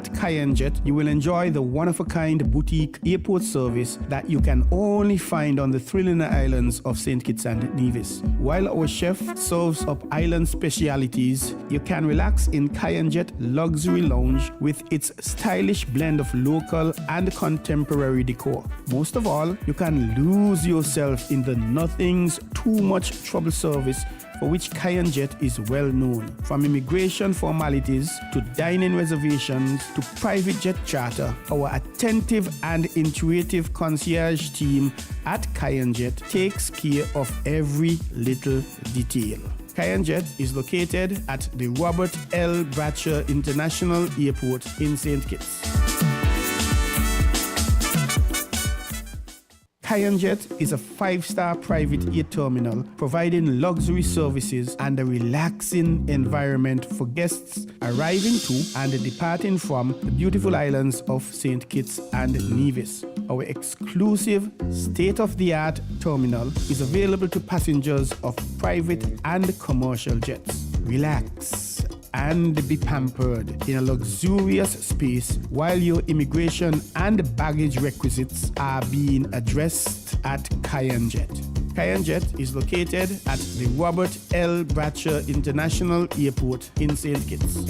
At Kayanjet, you will enjoy the one-of-a-kind boutique airport service that you can only find on the thrilling islands of St. Kitts and Nevis. While our chef serves up island specialities, you can relax in Kayanjet Luxury Lounge with its stylish blend of local and contemporary decor. Most of all, you can lose yourself in the nothing's too much trouble service for which Kayanjet is well known. From immigration formalities to dining reservations to private jet charter, our attentive and intuitive concierge team at Kayanjet takes care of every little detail. Kayanjet is located at the Robert L. Bratcher International Airport in St. Kitts. Kayanjet is a 5-star private air terminal providing luxury services and a relaxing environment for guests arriving to and departing from the beautiful islands of St. Kitts and Nevis. Our exclusive state-of-the-art terminal is available to passengers of private and commercial jets. Relax and be pampered in a luxurious space while your immigration and baggage requisites are being addressed at Kayanjet. Kayanjet is located at the Robert L. Bratcher International Airport in St. Kitts.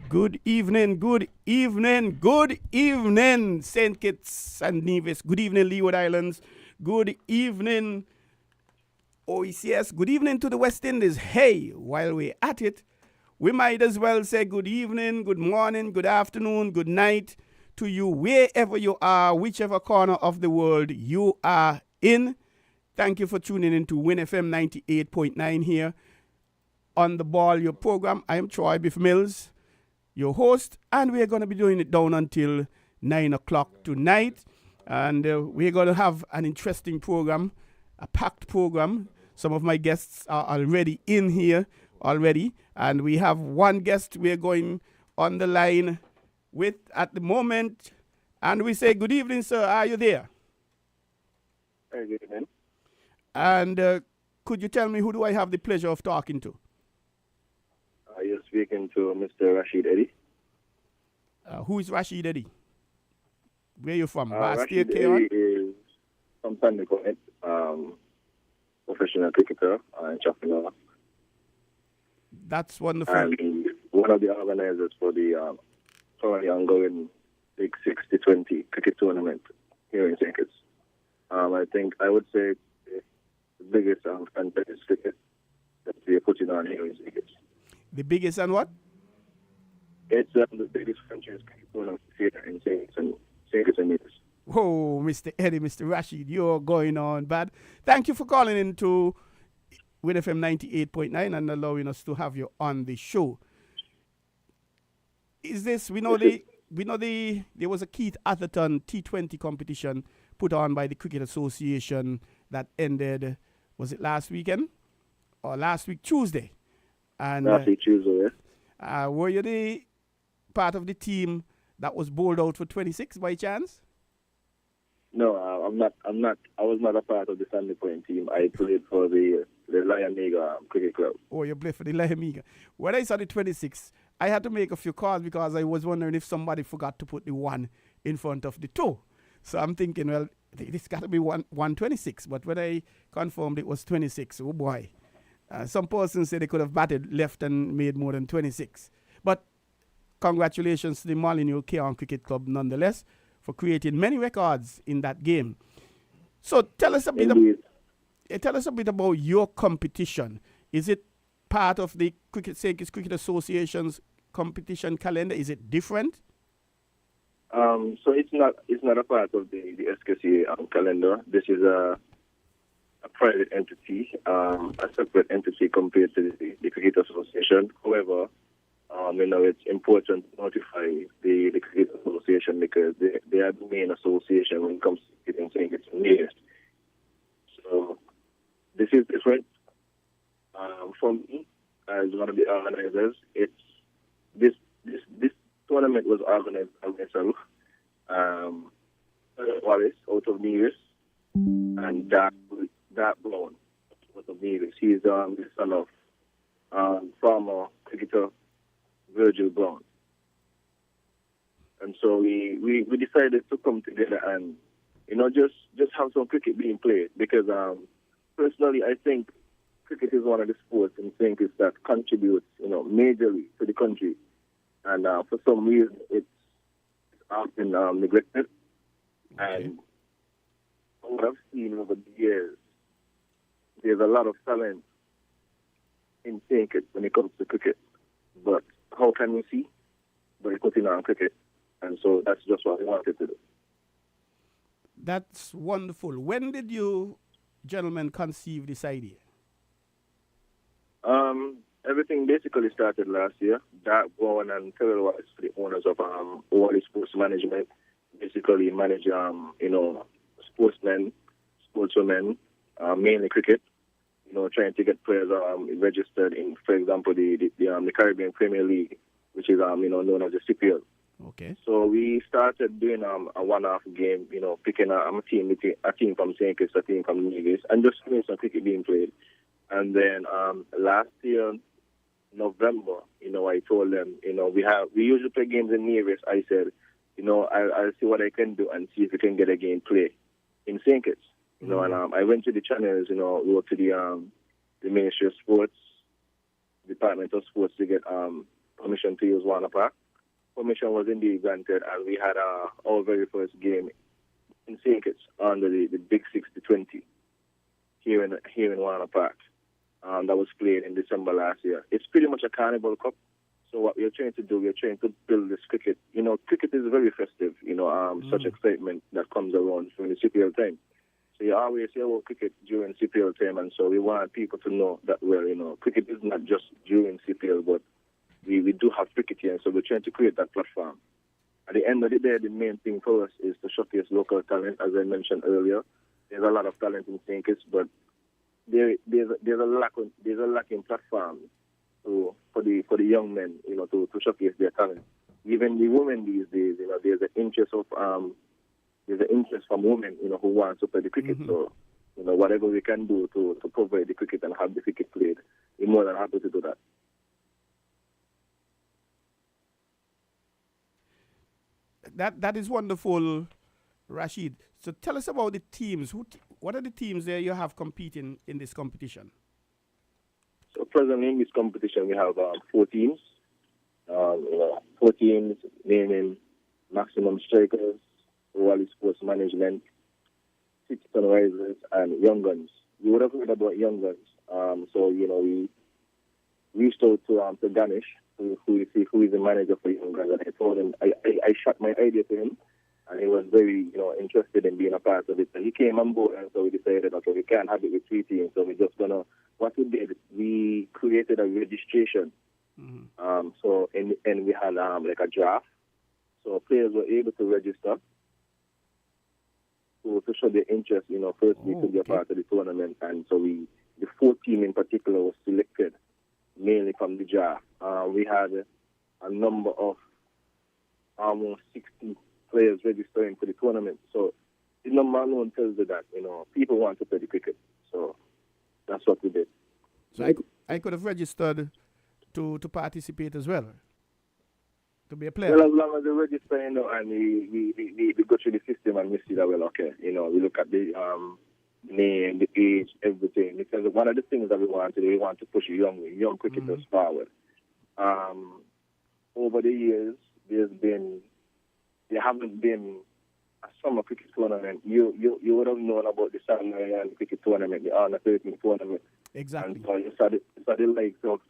Good evening, St. Kitts and Nevis. Good evening, Leeward Islands. Good evening, OECS. Good evening to the West Indies. Hey, while we're at it, we might as well say good evening, good morning, good afternoon, good night to you wherever you are, whichever corner of the world you are in. Thank you for tuning in to Win FM 98.9 here on The Ball, your program. I am Troy Biff Mills, your host, and we're going to be doing it down until 9 o'clock tonight. And we're going to have an interesting program, a packed program. Some of my guests are already in here already. And we have one guest we're going on the line with at the moment. And we say, good evening, sir. Are you there? Good evening. And could you tell me who do I have the pleasure of talking to? You're speaking to Mr. Rashid Eddy. Who is Rashid Eddy? Where are you from? Rashid Eddy is from Sandy Point, professional cricketer in Chaffin. That's wonderful. And one of the organizers for the currently ongoing Big 60-20 cricket tournament here in St. Kitts. I would say it's the biggest and best cricket that we are putting on here in St. Kitts. The biggest and what? It's the biggest franchise cricket tournament here in St. Kitts and Nevis. Oh, Mr. Eddie, Mr. Rashid, you're going on bad. Thank you for calling in to Win FM 98.9 and allowing us to have you on the show. Is this, there was a Keith Atherton T20 competition put on by the Cricket Association that ended, was it last weekend? Or last week, Tuesday? And Last week, Tuesday, yeah. were you the part of the team that was bowled out for 26 by chance? No, I'm not. I was not a part of the Sandy Point team. I played for the WINNMedia Cricket Club. Oh, you played for the WINNMedia. When I saw the 26, I had to make a few calls because I was wondering if somebody forgot to put the 1 in front of the 2. So I'm thinking, well, this got to be 126. But when I confirmed it was 26, oh boy. Some persons say they could have batted left and made more than 26. But congratulations to the Molyneux Keon Cricket Club nonetheless for creating many records in that game. So tell us a bit about your competition. Is it part of the St. Kitts Cricket Association's competition calendar? Is it different? So it's not a part of the SKCA calendar. This is a private entity, a separate entity compared to the Cricket Association. However, it's important to notify the Cricket Association because they are the main association when it comes to cricket and saying it's nearest. So this is different. For me, as one of the organizers, this tournament was organized by myself, Wallace out of Nevis, and Dark Brown out of Nevis. He's the son of former cricketer Virgil Brown. And so we decided to come together and, just have some cricket being played because personally I think cricket is one of the sports in St. Kitts that contributes, majorly to the country. And for some reason it's often neglected. Okay. And what I've seen over the years, there's a lot of talent in St. Kitts when it comes to cricket. But how can we see? By putting on cricket. And so that's just what we wanted to do. That's wonderful. When did you gentlemen conceive this idea? Everything basically started last year. Dark Brown and Terrell Wallace, the owners of Wally Sports Management, basically manage, sportsmen, sportswomen, mainly cricket. Trying to get players registered in, for example, the Caribbean Premier League, which is known as the CPL. Okay. So we started doing a one-off game, picking a team from St. Kitts, a team from Nevis, and just doing some cricket being played. And then last year, November, I told them, we usually play games in Nevis. I said, I'll see what I can do and see if we can get a game play in St. Kitts. And I went to the channels, wrote to the Ministry of Sports, Department of Sports to get permission to use Warner Park. Permission was indeed granted, and we had our very first game in St. Kitts under the Big 60-20 here in Warner Park. That was played in December last year. It's pretty much a carnival cup. So what we're trying to do, we're trying to build this cricket. Cricket is very festive, such excitement that comes around during the CPL time. So you always hear about cricket during CPL time, and so we want people to know that, cricket is not just during CPL, but we do have cricket here, and so we're trying to create that platform. At the end of the day, the main thing for us is to showcase local talent, as I mentioned earlier. There's a lot of talent in St. Kitts, but there's a lacking platform for the young men, to showcase their talent. Even the women these days, there's an interest from women, who want to play the cricket. Mm-hmm. So, whatever we can do to provide the cricket and have the cricket played, we're more than happy to do that. That is wonderful, Rashid. So tell us about the teams. What are the teams there you have competing in this competition? So presently in this competition we have 4 teams. 4 teams, naming Maximum Strikers, Wally Sports Management, City Sunrisers, and Young Guns. You would have heard about Young Guns. We reached out to Ganesh, who is the manager for Young Guns, and I told him, I shot my idea to him, and he was very, interested in being a part of it. And he came on board, and so we decided, okay, we can't have it with 3 teams, so we're just gonna. What we did, we created a registration. So and we had like a draft, so players were able to register to show their interest. Firstly to be a part of the tournament, and so the 4 team in particular was selected mainly from the draft. We had a number of almost 60 players registering for the tournament. So the number alone tells you that, people want to play the cricket. So that's what we did. So I could have registered to participate as well, to be a player. Well, as long as you register, and we go through the system and we see that, well, okay, we look at the name, the age, everything. Because one of the things that we want to do, we want to push young cricketers forward. Over the years, there haven't been a summer cricket tournament. You would have known about the Sandland cricket tournament, the Under 13 tournament. Exactly. And so you saw the likes of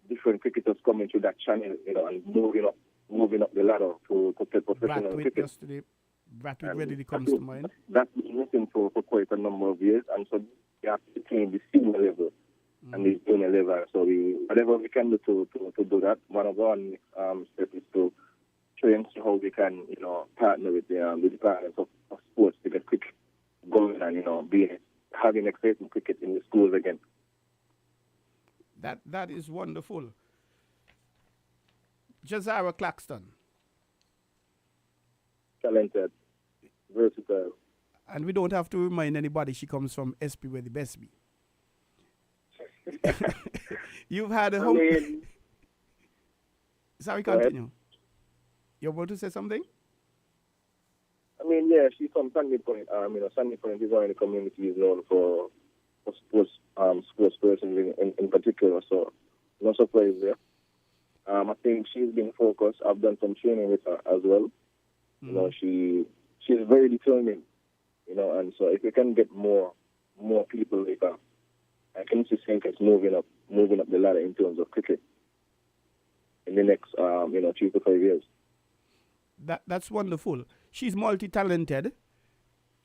different cricketers coming through that channel, and moving up the ladder to play professional cricket. Yesterday, Bradwick readily comes to mind. That's been missing for quite a number of years, and so they have to change the senior level and the junior level. So whatever we can do to do that, one of our steps is to try and see how we can, partner with the departments of sports to get cricket going and, having exciting cricket in the schools again. That is wonderful. Jazara Claxton. Talented, versatile. And we don't have to remind anybody she comes from SP where the best be. You've had a whole... Sorry, continue. You're about to say something? Yeah, she's from Sandy Point. Sandy Point is one of the communities known for sports persons in particular, so no surprise there. I think she's been focused. I've done some training with her as well. She's very determined, and so if we can get more people like her, I can see Sinkers moving up the ladder in terms of cricket in the next 3 to 5 years. That's wonderful. She's multi-talented.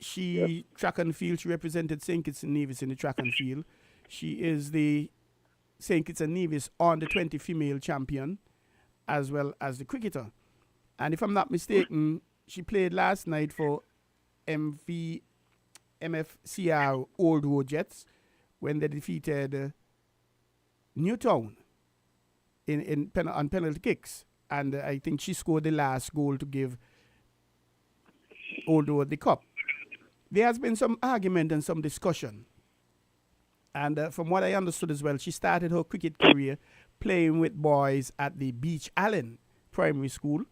She track and field. She represented St. Kitts and Nevis in the track and field. She is the St. Kitts and Nevis under 20 female champion, as well as the cricketer. And if I'm not mistaken, she played last night for MFCR Old Road Jets when they defeated Newtown on penalty kicks. And I think she scored the last goal to give Old Road the cup. There has been some argument and some discussion. And from what I understood as well, she started her cricket career playing with boys at the Beach Allen Primary School.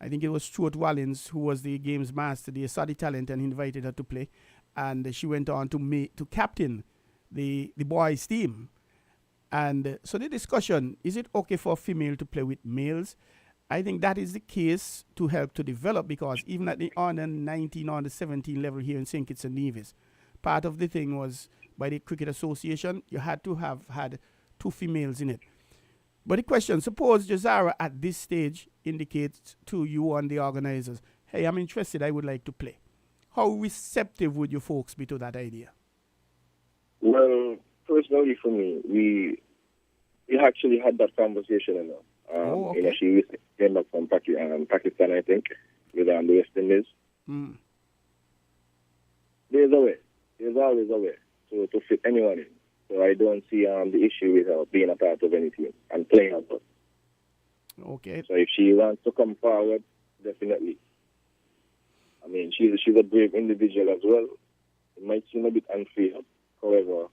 I think it was Stuart Wallins who was the games master. They saw the talent and invited her to play. And she went on to captain the boys' team. And so the discussion, is it okay for a female to play with males? I think that is the case to help to develop, because even at the under 19, under 17 level here in St. Kitts and Nevis, part of the thing was by the Cricket Association, you had to have had 2 females in it. But the question, suppose Jazara at this stage indicates to you and the organizers, hey, I'm interested, I would like to play. How receptive would you folks be to that idea? Well, personally for me, we actually had that conversation, okay. She came back from Pakistan, I think, with the West Indies. There's a way. There's always a way to fit anyone in. So I don't see the issue with her being a part of any team and playing her part. Okay. So if she wants to come forward, definitely. She's a brave individual as well. It might seem a bit unfair. However,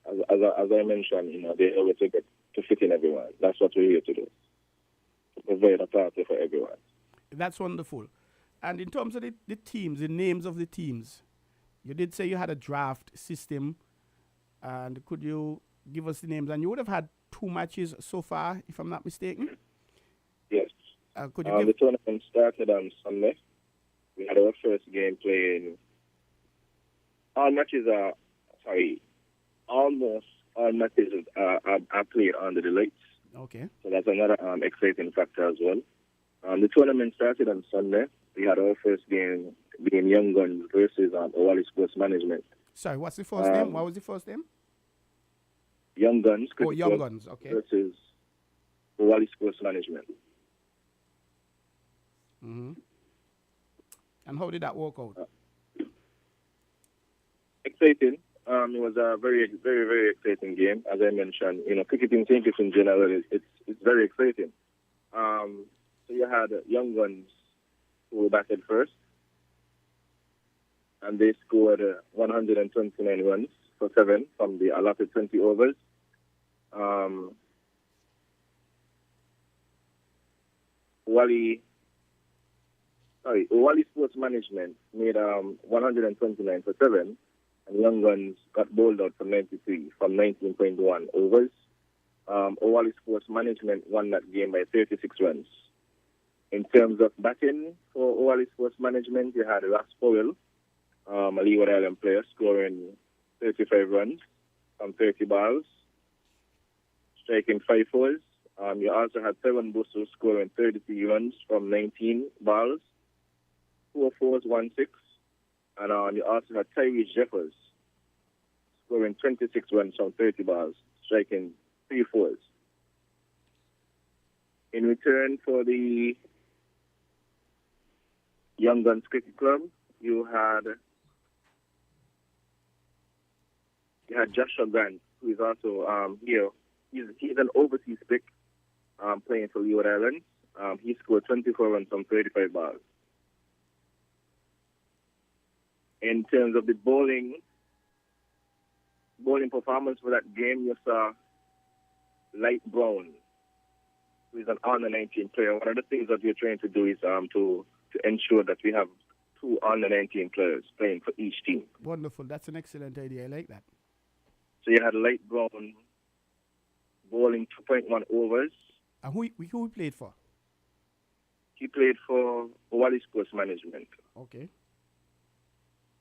as I mentioned, they always get to fit in everyone. That's what we're here to do. To provide a party for everyone. That's wonderful. And in terms of the teams, the names of the teams, you did say you had a draft system. And could you give us the names? And you would have had 2 matches so far, if I'm not mistaken? Yes. Could you the tournament started on Sunday. We had our first game playing. Almost all matches are played under the lights. Okay. So that's another exciting factor as well. The tournament started on Sunday. We had our first game being Young Guns versus Owali Sports Management. Sorry, what's the first name? What was the first name? Young Guns. Oh, Young Guns, okay. Versus Owali Sports Management. Mm-hmm. And how did that work out? Exciting. It was a very, very, very exciting game. As I mentioned, cricket in St. Kitts in general, it's very exciting. So you had Young Guns who batted first, and they scored 129 runs for 7 from the allotted 20 overs. Owali Sports Management made 129 for 7, and Young Guns got bowled out for 93 from 19.1 overs. Owali Sports Management won that game by 36 runs. In terms of batting for Owali Sports Management, you had Ross Powell, a Leeward Island player, scoring 35 runs from 30 balls, striking 5 fours. You also had Seven Busso scoring 33 runs from 19 balls, 4 fours, 1 6. And you also had Tyrese Jeffers scoring 26 runs from 30 balls, striking 3 fours. In return for the Young Guns Cricket Club, you had Joshua Grant, who is also here. He's an overseas pick playing for Leeward Islands. He scored 24 runs from 35 balls. In terms of the bowling performance for that game, you saw Light Brown, who is an under 19 player. One of the things that we're trying to do is to ensure that we have 2 under 19 players playing for each team. Wonderful. That's an excellent idea. I like that. So you had Light Brown bowling 2.1 overs. And who he played for? He played for Owali Sports Management. Okay.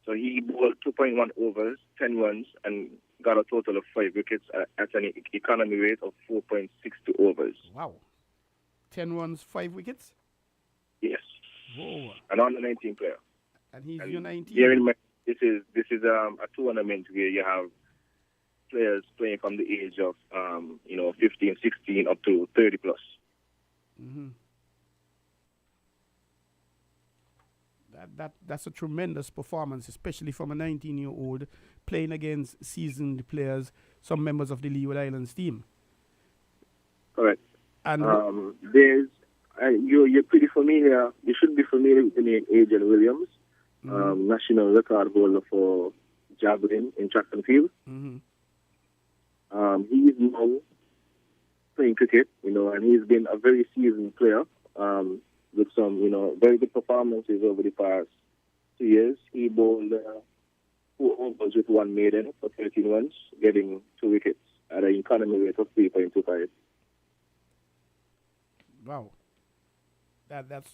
So he bowled 2.1 overs, 10 runs, and got a total of 5 wickets at an economy rate of 4.62 overs. Wow. 10 runs, 5 wickets? Yes. Whoa. An under 19 player. And he's U19? This is a tournament where you have players playing from the age of 15, 16 up to 30 plus. Mm-hmm. That's a tremendous performance, especially from a 19-year-old playing against seasoned players, some members of the Leeward Islands team. Correct. And you're pretty familiar. You should be familiar with the name Adrian Williams, national record holder for javelin in track and field. Mm-hmm. He is now playing cricket, and he's been a very seasoned player. With some, very good performances over the past 2 years. He bowled 4 overs with 1 maiden for 13 runs, getting 2 wickets at an economy rate of 3.25. Wow. That's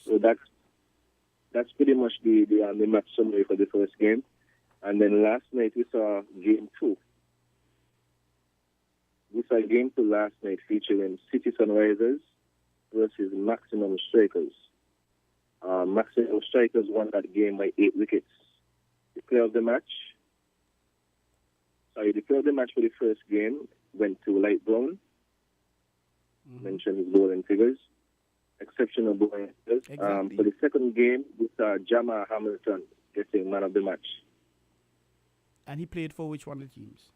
pretty much the match summary for the first game. And then last night we saw game 2. We saw game 2 last night featuring City Sunrisers versus Maximum Strikers. Maximum Strikers won that game by 8 wickets. The player of the match for the first game went to Light Brown. Mentioned his bowling figures. Exceptional bowling figures. Exactly. For the second game, we saw Jama Hamilton getting man of the match. And he played for which one of the teams?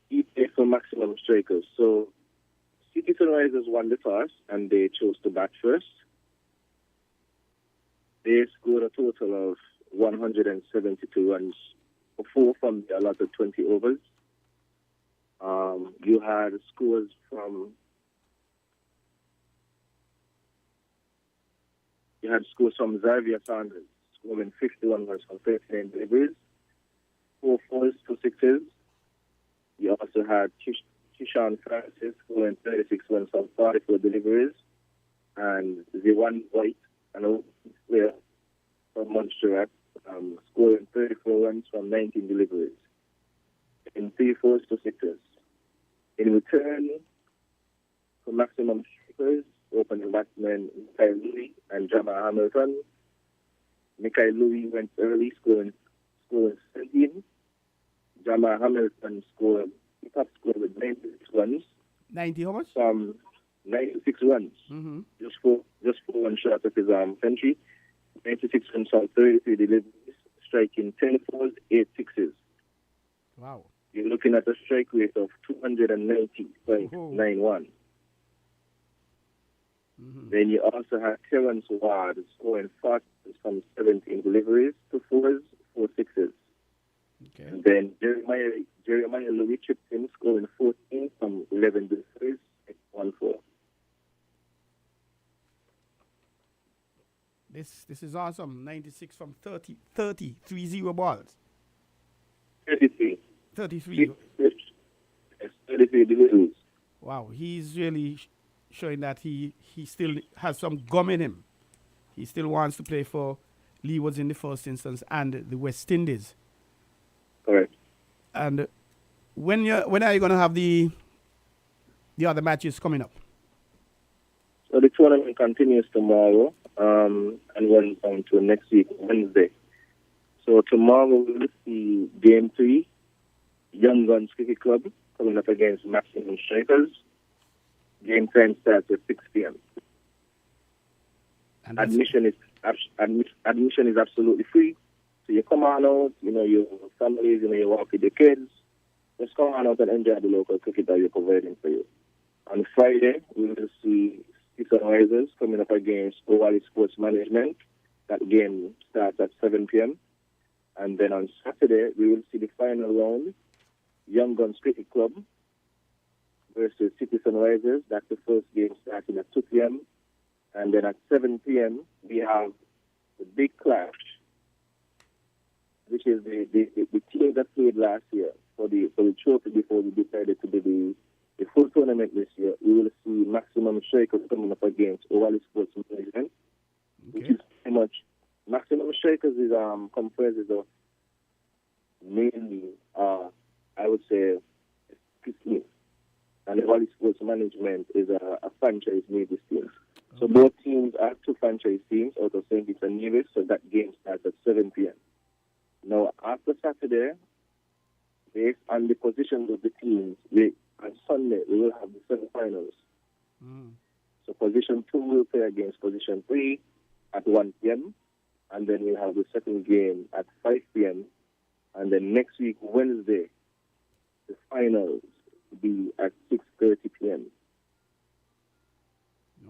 He played for Maximum Strikers. So City Sunrisers won the toss and they chose to bat first. They scored a total of 172 runs, 4 from the allotted 20 overs. You had scores from Xavier Sanders, scoring 51 runs from 39 deliveries, 4 fours, 2 sixes. You also had Kishan Francis scoring 36 runs from 44 deliveries, and Zewan White, an old player from Montserrat, scoring 34 runs from 19 deliveries in 3 fours, 2 sixes. In return, for Maximum Strikers, opening batsmen Kyle Lee and Jama Hamilton, Michael Louis went early, scoring 17. Jamal Hamilton he top scored with 96 runs. 90 how much? 96 runs. Mm-hmm. Just four one short of his century. 96 runs on 33 deliveries, striking 10 fours, 8 sixes. Wow. You're looking at a strike rate of 290.91. Mm-hmm. Then you also have Terrence Ward scoring 4 from 17 deliveries, 2 fours, 4 sixes. Okay. And then Jeremiah Louis chipped in, scoring 14 from 11 deliveries, 1 4. This is awesome. 96 from 30 balls. 33. 33. Yes, 33 deliveries. Wow, he's really showing that he still has some gum in him. He still wants to play for Leewards in the first instance and the West Indies. Correct. And when are you going to have the other matches coming up? So the tournament continues tomorrow and runs on to next week, Wednesday. So tomorrow we'll see Game 3, Young Guns Cricket Club coming up against Maximum Strikers. Game time starts at 6 p.m. And Admission is absolutely free. So you come on out, your families, you walk with your kids. Just come on out and enjoy the local cricket that we're providing for you. On Friday, we will see Risers coming up against Owali Sports Management. That game starts at 7 p.m. And then on Saturday, we will see the final round, Young Guns Cricket Club versus City Sunrisers. That's the first game starting at 2 p.m. And then at 7 p.m., we have the big clash, which is the team that played last year for the trophy before we decided to do the full tournament this year. We will see Maximum Strikers coming up against Owali Sports Management, which is pretty much Maximum Strikers is comprises of mainly I would say Christmas, and Owali Sports Management is a franchise Nevis team. So both teams are two franchise teams out of St. Kitts and Nevis, so that game starts at 7 p.m. Now, after Saturday, based on the positions of the teams, on Sunday, we will have the semi-finals. So position 2 will play against position 3 at 1 p.m., and then we'll have the second game at 5 p.m., and then next week, Wednesday, the finals will be at 6:30 p.m.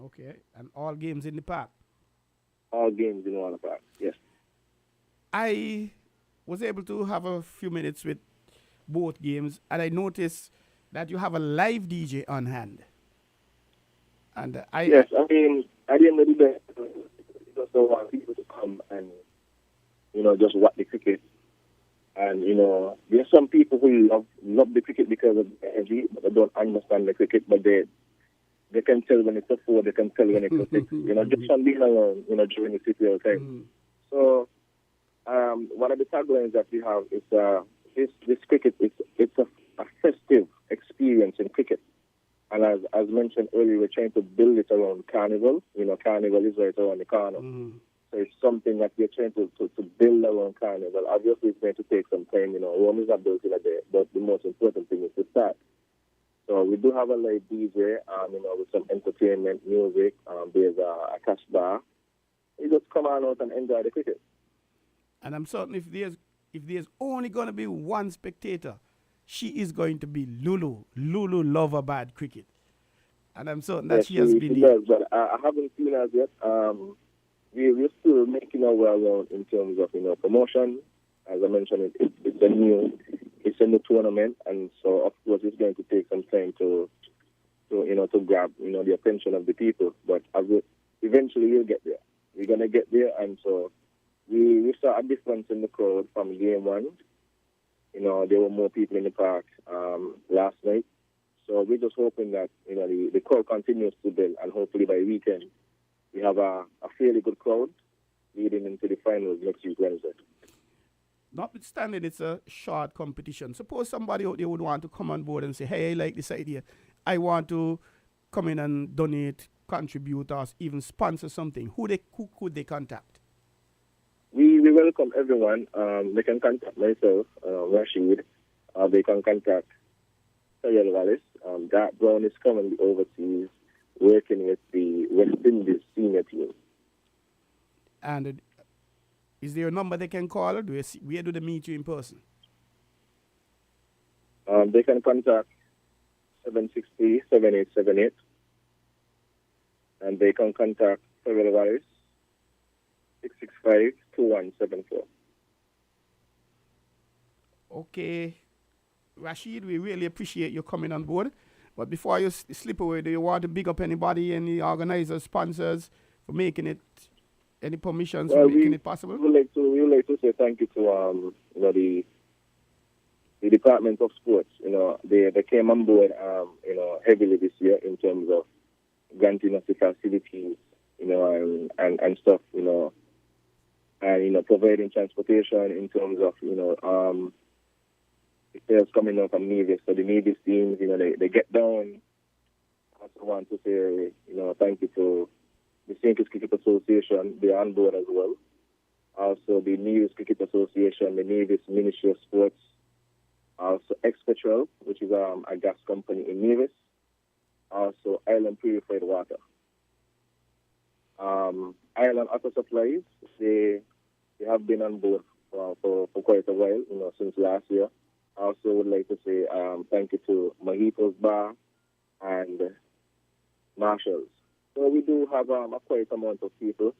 Okay, and all games in the park? All games in one park, yes. I was able to have a few minutes with both games, and I noticed that you have a live DJ on hand. And Yes, I mean, at the end of the day, I just don't want people to come and, just watch the cricket. And, there's some people who love the cricket because of the energy, but they don't understand the cricket, but they can tell when it's a 4, they can tell when it's a 6, just from being around, during the CPL time. So, one of the taglines that we have is this cricket, it's a festive experience in cricket. And as mentioned earlier, we're trying to build it around Carnival. Carnival is right around the corner. So it's something that we're trying to build around Carnival. Obviously, it's going to take some time. Rome is not built in a day, but the most important thing is to start. So we do have a live DJ, with some entertainment, music. There's a cash bar. You just come on out and enjoy the cricket. And I'm certain if there's only going to be one spectator, she is going to be Lulu. Lulu love a bad cricket. And I'm certain that she has been... She does, but I haven't seen her yet. We're still making our way around in terms of, promotion. As I mentioned, it's a new tournament, and so, of course, it's going to take some time to grab, the attention of the people. But eventually we'll get there. We're going to get there, and so we saw a difference in the crowd from game 1. There were more people in the park last night. So we're just hoping that, the crowd continues to build, and hopefully by weekend we have a fairly good crowd leading into the finals next week, Wednesday. Notwithstanding it's a short competition, suppose somebody out there would want to come on board and say, hey, I like this idea. I want to come in and donate, contribute, or even sponsor something. Who could they contact? We welcome everyone. They can contact myself, Rashid. They can contact Sayel Wallace. That Brown is currently overseas working with the West Indies senior team. And is there a number they can call? Or where do they meet you in person? They can contact 760-7878. And they can contact Sayel Wallace 665-2174. Okay. Rashid, we really appreciate you coming on board. But before you slip away, do you want to big up anybody, any organizers, sponsors for making it, any permissions for making it possible? We would like to say thank you to the Department of Sports. They came on board heavily this year in terms of granting us the facilities, and stuff, and providing transportation in terms of the players coming up from Nevis. So the Nevis teams, they get down. I also want to say, thank you to the St. Kitts Cricket Association. They're on board as well. Also the Nevis Cricket Association, the Nevis Ministry of Sports. Also Expetrol, which is a gas company in Nevis. Also Island Purified Water. Island Auto Supplies, they have been on board for quite a while, since last year. I also would like to say thank you to Mojitos Bar and Marshalls. So we do have quite amount of people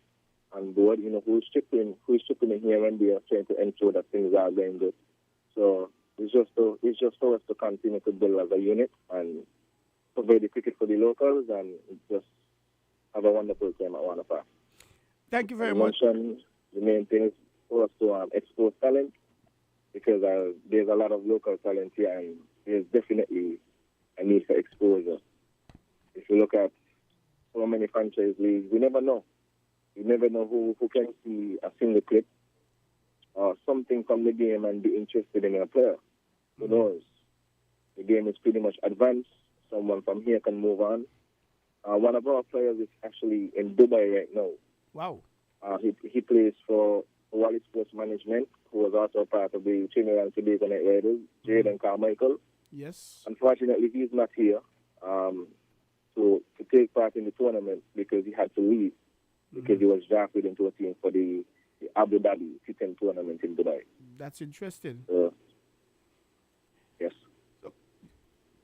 on board, who's chipping in here and there, trying to ensure that things are going good. So it's just for us to continue to build as a unit and provide the cricket for the locals and just have a wonderful time at Warner Park. Thank you very much. The main thing is for us to expose talent, because there's a lot of local talent here, and there's definitely a need for exposure. If you look at so many franchise leagues, we never know. You never know who can see a single clip or something from the game and be interested in a player. Who knows? The game is pretty much advanced. Someone from here can move on. One of our players is actually in Dubai right now. Wow. He plays for Wally Sports Management, who was also part of the Trinidad and Tobago Night Riders, Jaden Carmichael. Yes. Unfortunately, he's not here to take part in the tournament because he had to leave because he was drafted into a team for the Abu Dhabi T10 tournament in Dubai. That's interesting. Yes. So,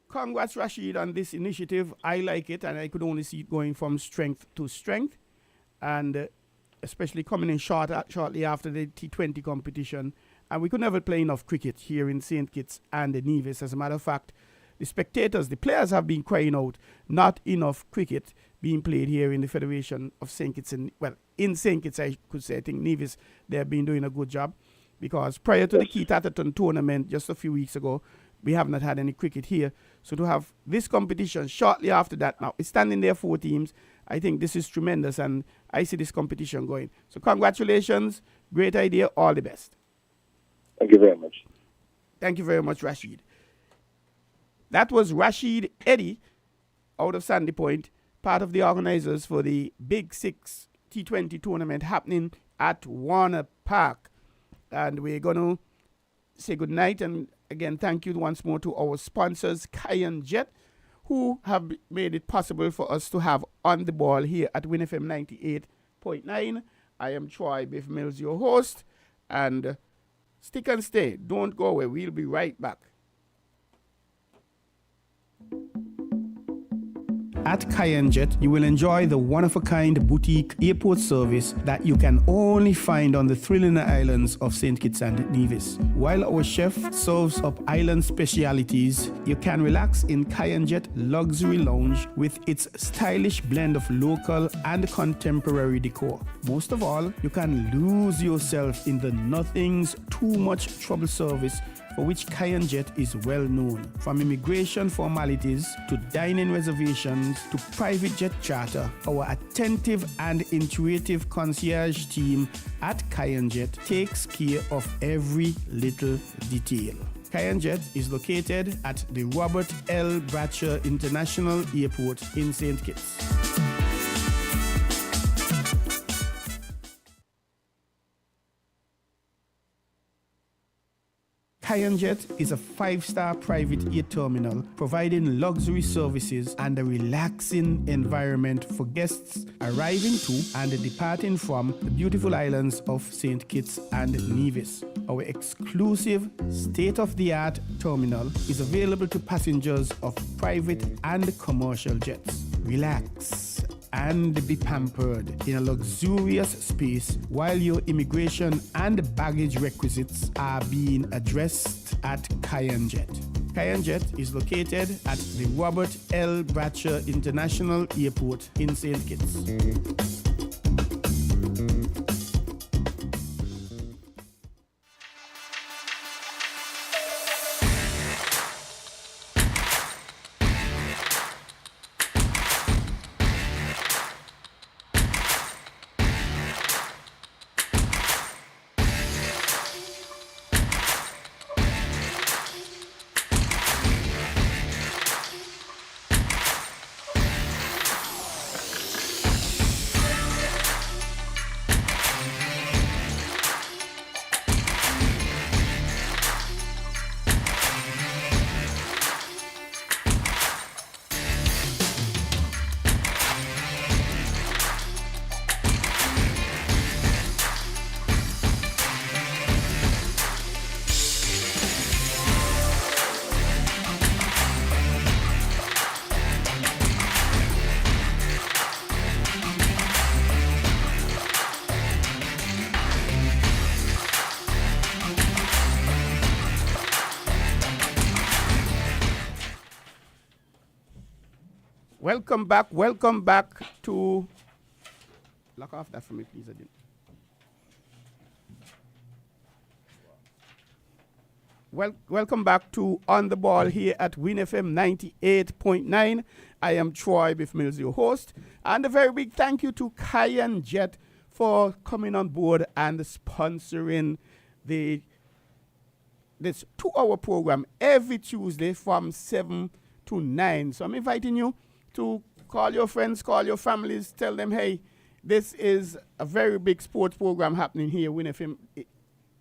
congrats, Rashid, on this initiative. I like it, and I could only see it going from strength to strength. And especially coming in shortly after the T20 competition. And we could never play enough cricket here in St. Kitts and the Nevis. As a matter of fact, the spectators, the players have been crying out, not enough cricket being played here in the Federation of St. Kitts. In St. Kitts, I could say. I think Nevis, they have been doing a good job. Because prior to the Keith Atherton tournament just a few weeks ago, we have not had any cricket here. So to have this competition shortly after that, now it's standing there 4 teams. I think this is tremendous, and I see this competition going. So congratulations. Great idea. All the best. Thank you very much. Thank you very much, Rashid. That was Rashid Eddy out of Sandy Point, part of the organizers for the Big Six T20 tournament happening at Warner Park. And we're going to say good night. And again, thank you once more to our sponsors, Cayenne Jet, who have made it possible for us to have On the Ball here at WINNFM 98.9. I am Troy Biff Mills, your host. And stick and stay. Don't go away. We'll be right back. At Cayenne Jet, you will enjoy the one-of-a-kind boutique airport service that you can only find on the thrilling islands of St. Kitts and Nevis. While our chef serves up island specialities, you can relax in Cayenne Jet Luxury Lounge with its stylish blend of local and contemporary decor. Most of all, you can lose yourself in the nothing's too much trouble service for which Cayenne Jet is well known. From immigration formalities to dining reservations to private jet charter, our attentive and intuitive concierge team at Cayenne Jet takes care of every little detail. Cayenne Jet is located at the Robert L. Bratcher International Airport in St. Kitts. Kayanjet is a 5-star private air terminal providing luxury services and a relaxing environment for guests arriving to and departing from the beautiful islands of St. Kitts and Nevis. Our exclusive state-of-the-art terminal is available to passengers of private and commercial jets. Relax and be pampered in a luxurious space while your immigration and baggage requisites are being addressed at Kayanjet. Kayanjet is located at the Robert L. Bradshaw International Airport in St. Kitts. Welcome back to... Lock off that for me, please. Welcome back to On the Ball here at WinFM 98.9. I am Troy Biff Mills, your host. And a very big thank you to Kayanjet for coming on board and sponsoring this 2-hour program every Tuesday from 7 to 9. So I'm inviting you to call your friends, call your families, tell them, hey, this is a very big sports program happening here, WinFM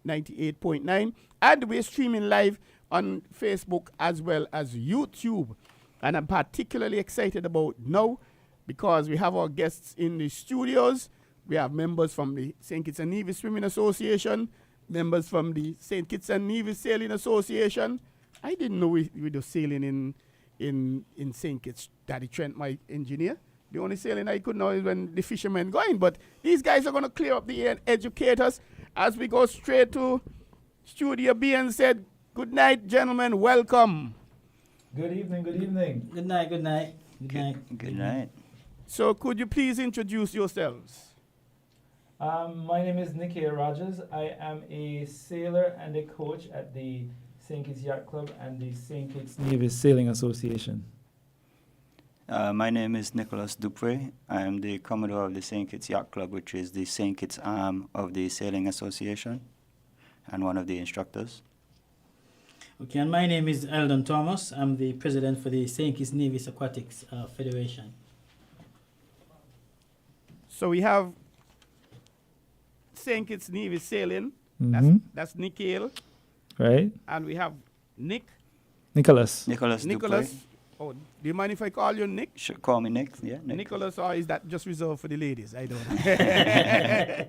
98.9. And we're streaming live on Facebook as well as YouTube. And I'm particularly excited about now because we have our guests in the studios. We have members from the St. Kitts and Nevis Swimming Association, members from the St. Kitts and Nevis Sailing Association. I didn't know we do sailing in St. Kitts. Daddy Trent, my engineer. The only sailing I could know is when the fishermen going. But these guys are going to clear up the air and educate us as we go straight to Studio B and said, good night, gentlemen. Welcome. Good evening, good evening. Good night, good night. Good night. Good night. So could you please introduce yourselves? My name is Nicky Rogers. I am a sailor and a coach at the St. Kitts Yacht Club and the St. Kitts Nevis Sailing Association. My name is Nicholas Dupre. I am the Commodore of the St. Kitts Yacht Club, which is the St. Kitts arm of the Sailing Association, and one of the instructors. Okay, and my name is Eldon Thomas. I'm the president for the St. Kitts Nevis Aquatics Federation. So we have St. Kitts Nevis Sailing. That's Nikhil. Right? And we have Nicholas. Dupre. Oh, do you mind if I call you Nick? Should call me Nick. Yeah, Nick. Nicholas, or is that just reserved for the ladies? I don't know.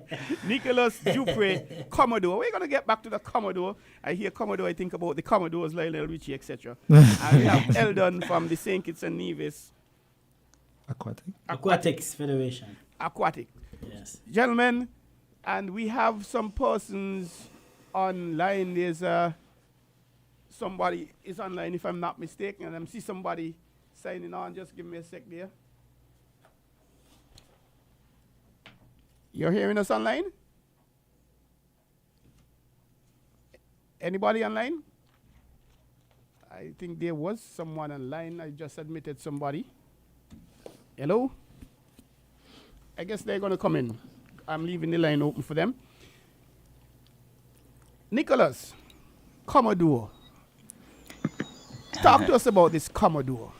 Nicholas Dupre, Commodore. We're going to get back to the Commodore. I hear Commodore, I think about the Commodores, Lionel Richie, etc. And we have Eldon from the St. Kitts and Nevis Aquatics Federation. Aquatic. Yes. Gentlemen, and we have some persons online. There's somebody is online, if I'm not mistaken, and I see somebody signing on. Just give me a sec there. You're hearing us online? Anybody online? I think there was someone online. I just admitted somebody. Hello? I guess they're going to come in. I'm leaving the line open for them. Nicholas, Commodore. Talk to us about this Commodore.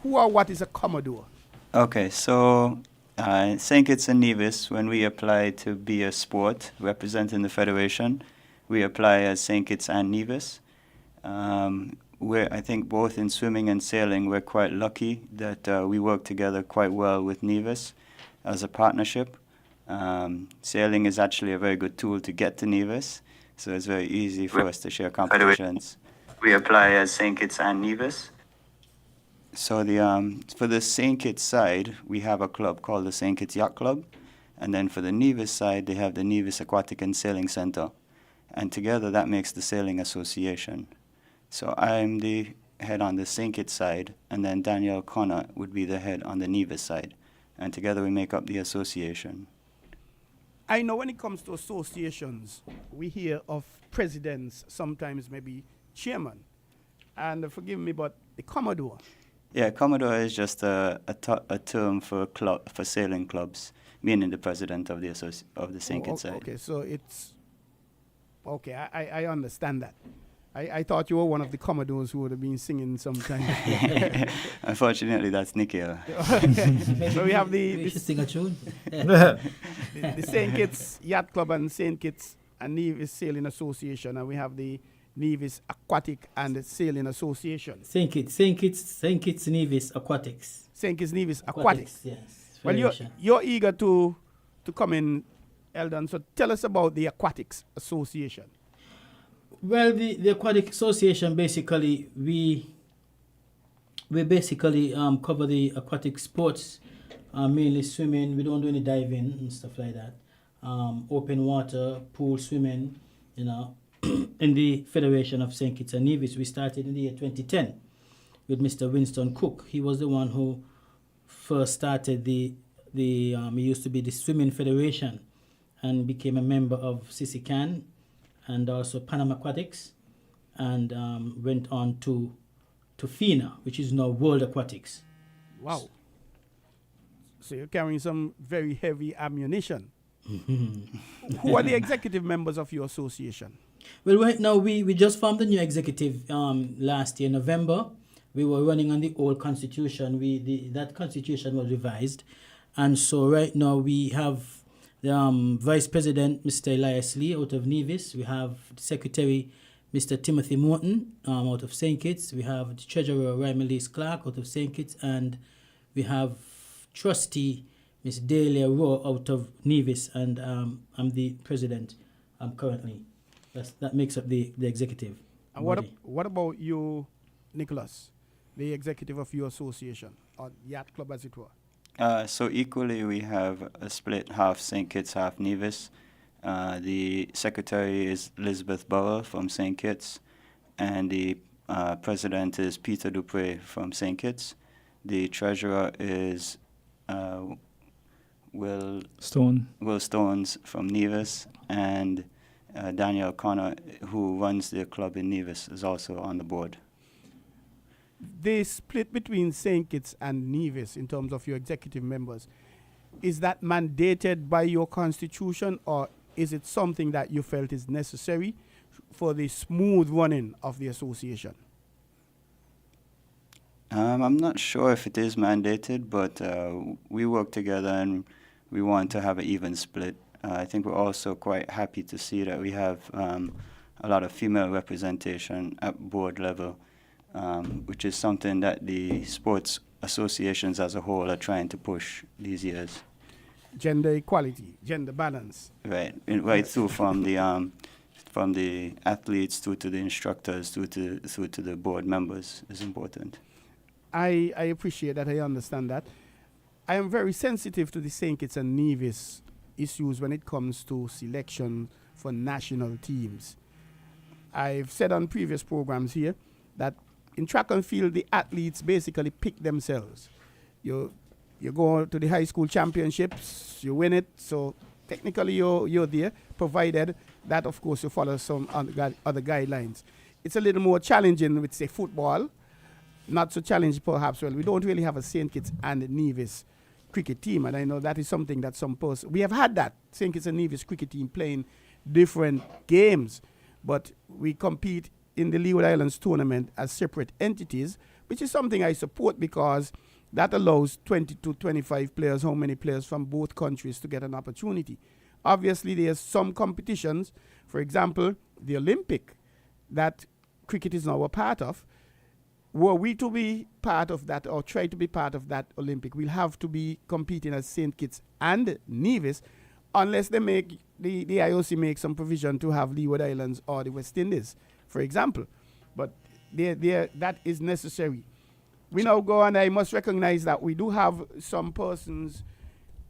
Who or what is a Commodore? Okay, so St. Kitts and Nevis, when we apply to be a sport representing the Federation, we apply as St. Kitts and Nevis. I think both in swimming and sailing, we're quite lucky that we work together quite well with Nevis as a partnership. Sailing is actually a very good tool to get to Nevis, so it's very easy for us to share competitions. We apply as St. Kitts and Nevis. So for the St. Kitts side, we have a club called the St. Kitts Yacht Club, and then for the Nevis side, they have the Nevis Aquatic and Sailing Center, and together that makes the Sailing Association. So I'm the head on the St. Kitts side, and then Daniel Connor would be the head on the Nevis side, and together we make up the association. I know when it comes to associations, we hear of presidents, sometimes maybe chairman. And forgive me, but the Commodore. Yeah, Commodore is just a term for sailing clubs, meaning the president of the St. Kitts side. Okay, so it's okay. I understand that. I thought you were one of the Commodores who would have been singing sometime. Unfortunately, that's Nikhil. So we have We should sing a tune. the St. Kitts Yacht Club and St. Kitts and Nevis Sailing Association, and we have the Nevis Aquatic and Sailing Association. St. Kitts Nevis Aquatics. St. Kitts Nevis Aquatics. Yes. Well, you're eager to come in, Eldon. So tell us about the Aquatics Association. Well, the Aquatic Association, basically, we basically cover the aquatic sports, mainly swimming. We don't do any diving and stuff like that. Open water, pool swimming, in the Federation of St. Kitts and Nevis. We started in the year 2010 with Mr. Winston Cook. He was the one who first started he used to be the Swimming Federation and became a member of CCCAN and also Panama Aquatics, and went on to FINA, which is now World Aquatics. Wow. So you're carrying some very heavy ammunition. Who are the executive members of your association? Well, right now we just formed a new executive last year, November. We were running on the old constitution. That constitution was revised. And so right now we have the Vice President, Mr. Elias Lee, out of Nevis. We have the Secretary, Mr. Timothy Morton, out of St. Kitts. We have the Treasurer, Rymelise Clark, out of St. Kitts. And we have Trustee, Ms. Delia Rowe, out of Nevis. And I'm the President currently. That makes up the executive. And what about you, Nicholas, the executive of your association, or yacht club as it were? So equally, we have a split, half St. Kitts, half Nevis. The secretary is Elizabeth Burrell from St. Kitts, and the president is Peter Dupre from St. Kitts. The treasurer is Will Stones from Nevis, and Daniel Connor, who runs the club in Nevis, is also on the board. The split between St. Kitts and Nevis in terms of your executive members, is that mandated by your constitution, or is it something that you felt is necessary for the smooth running of the association? I'm not sure if it is mandated, but we work together and we want to have an even split. I think we're also quite happy to see that we have a lot of female representation at board level, which is something that the sports associations as a whole are trying to push these years. Gender equality, gender balance. Right, right through from the athletes through to the instructors through to the board members is important. I appreciate that. I understand that. I am very sensitive to the St. Kitts and Nevis issues when it comes to selection for national teams. I've said on previous programs here that in track and field, the athletes basically pick themselves. You go to the high school championships, you win it, so technically you're there, provided that, of course, you follow some other guidelines. It's a little more challenging with, say, football. Not so challenging, perhaps. Well, we don't really have a St. Kitts and Nevis cricket team, and I know that is something that we have had that, St. Kitts and Nevis cricket team playing different games, but we compete in the Leeward Islands tournament as separate entities, which is something I support because that allows 20 to 25 players, how many players from both countries to get an opportunity. Obviously, there's some competitions, for example, the Olympic, that cricket is now a part of, were we to be part of that or try to be part of that Olympic, we'll have to be competing as St. Kitts and Nevis, unless they make the IOC make some provision to have Leeward Islands or the West Indies, for example. But that is necessary. We now go, and I must recognize that we do have some persons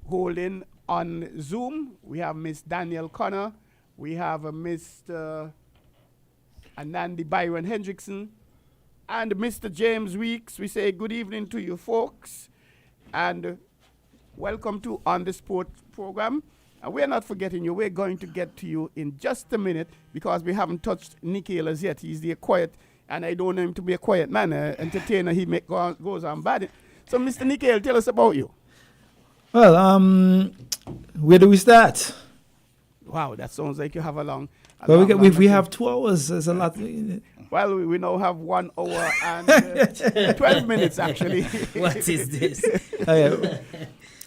holding on Zoom. We have Miss Danielle Connor. We have Mr. Anandi Byron Hendrickson and Mr. James Weeks. We say good evening to you folks and welcome to On the Sport program. And we're not forgetting you. We're going to get to you in just a minute because we haven't touched Nikhil as yet. He's the quiet, and I don't know him to be a quiet man, entertainer. He goes on bad. So, Mr. Nikhil, tell us about you. Well, where do we start? Wow, that sounds like you have a long. Well, we have 2 hours. There's a lot. Well, we now have 1 hour and 12 minutes actually. What is this?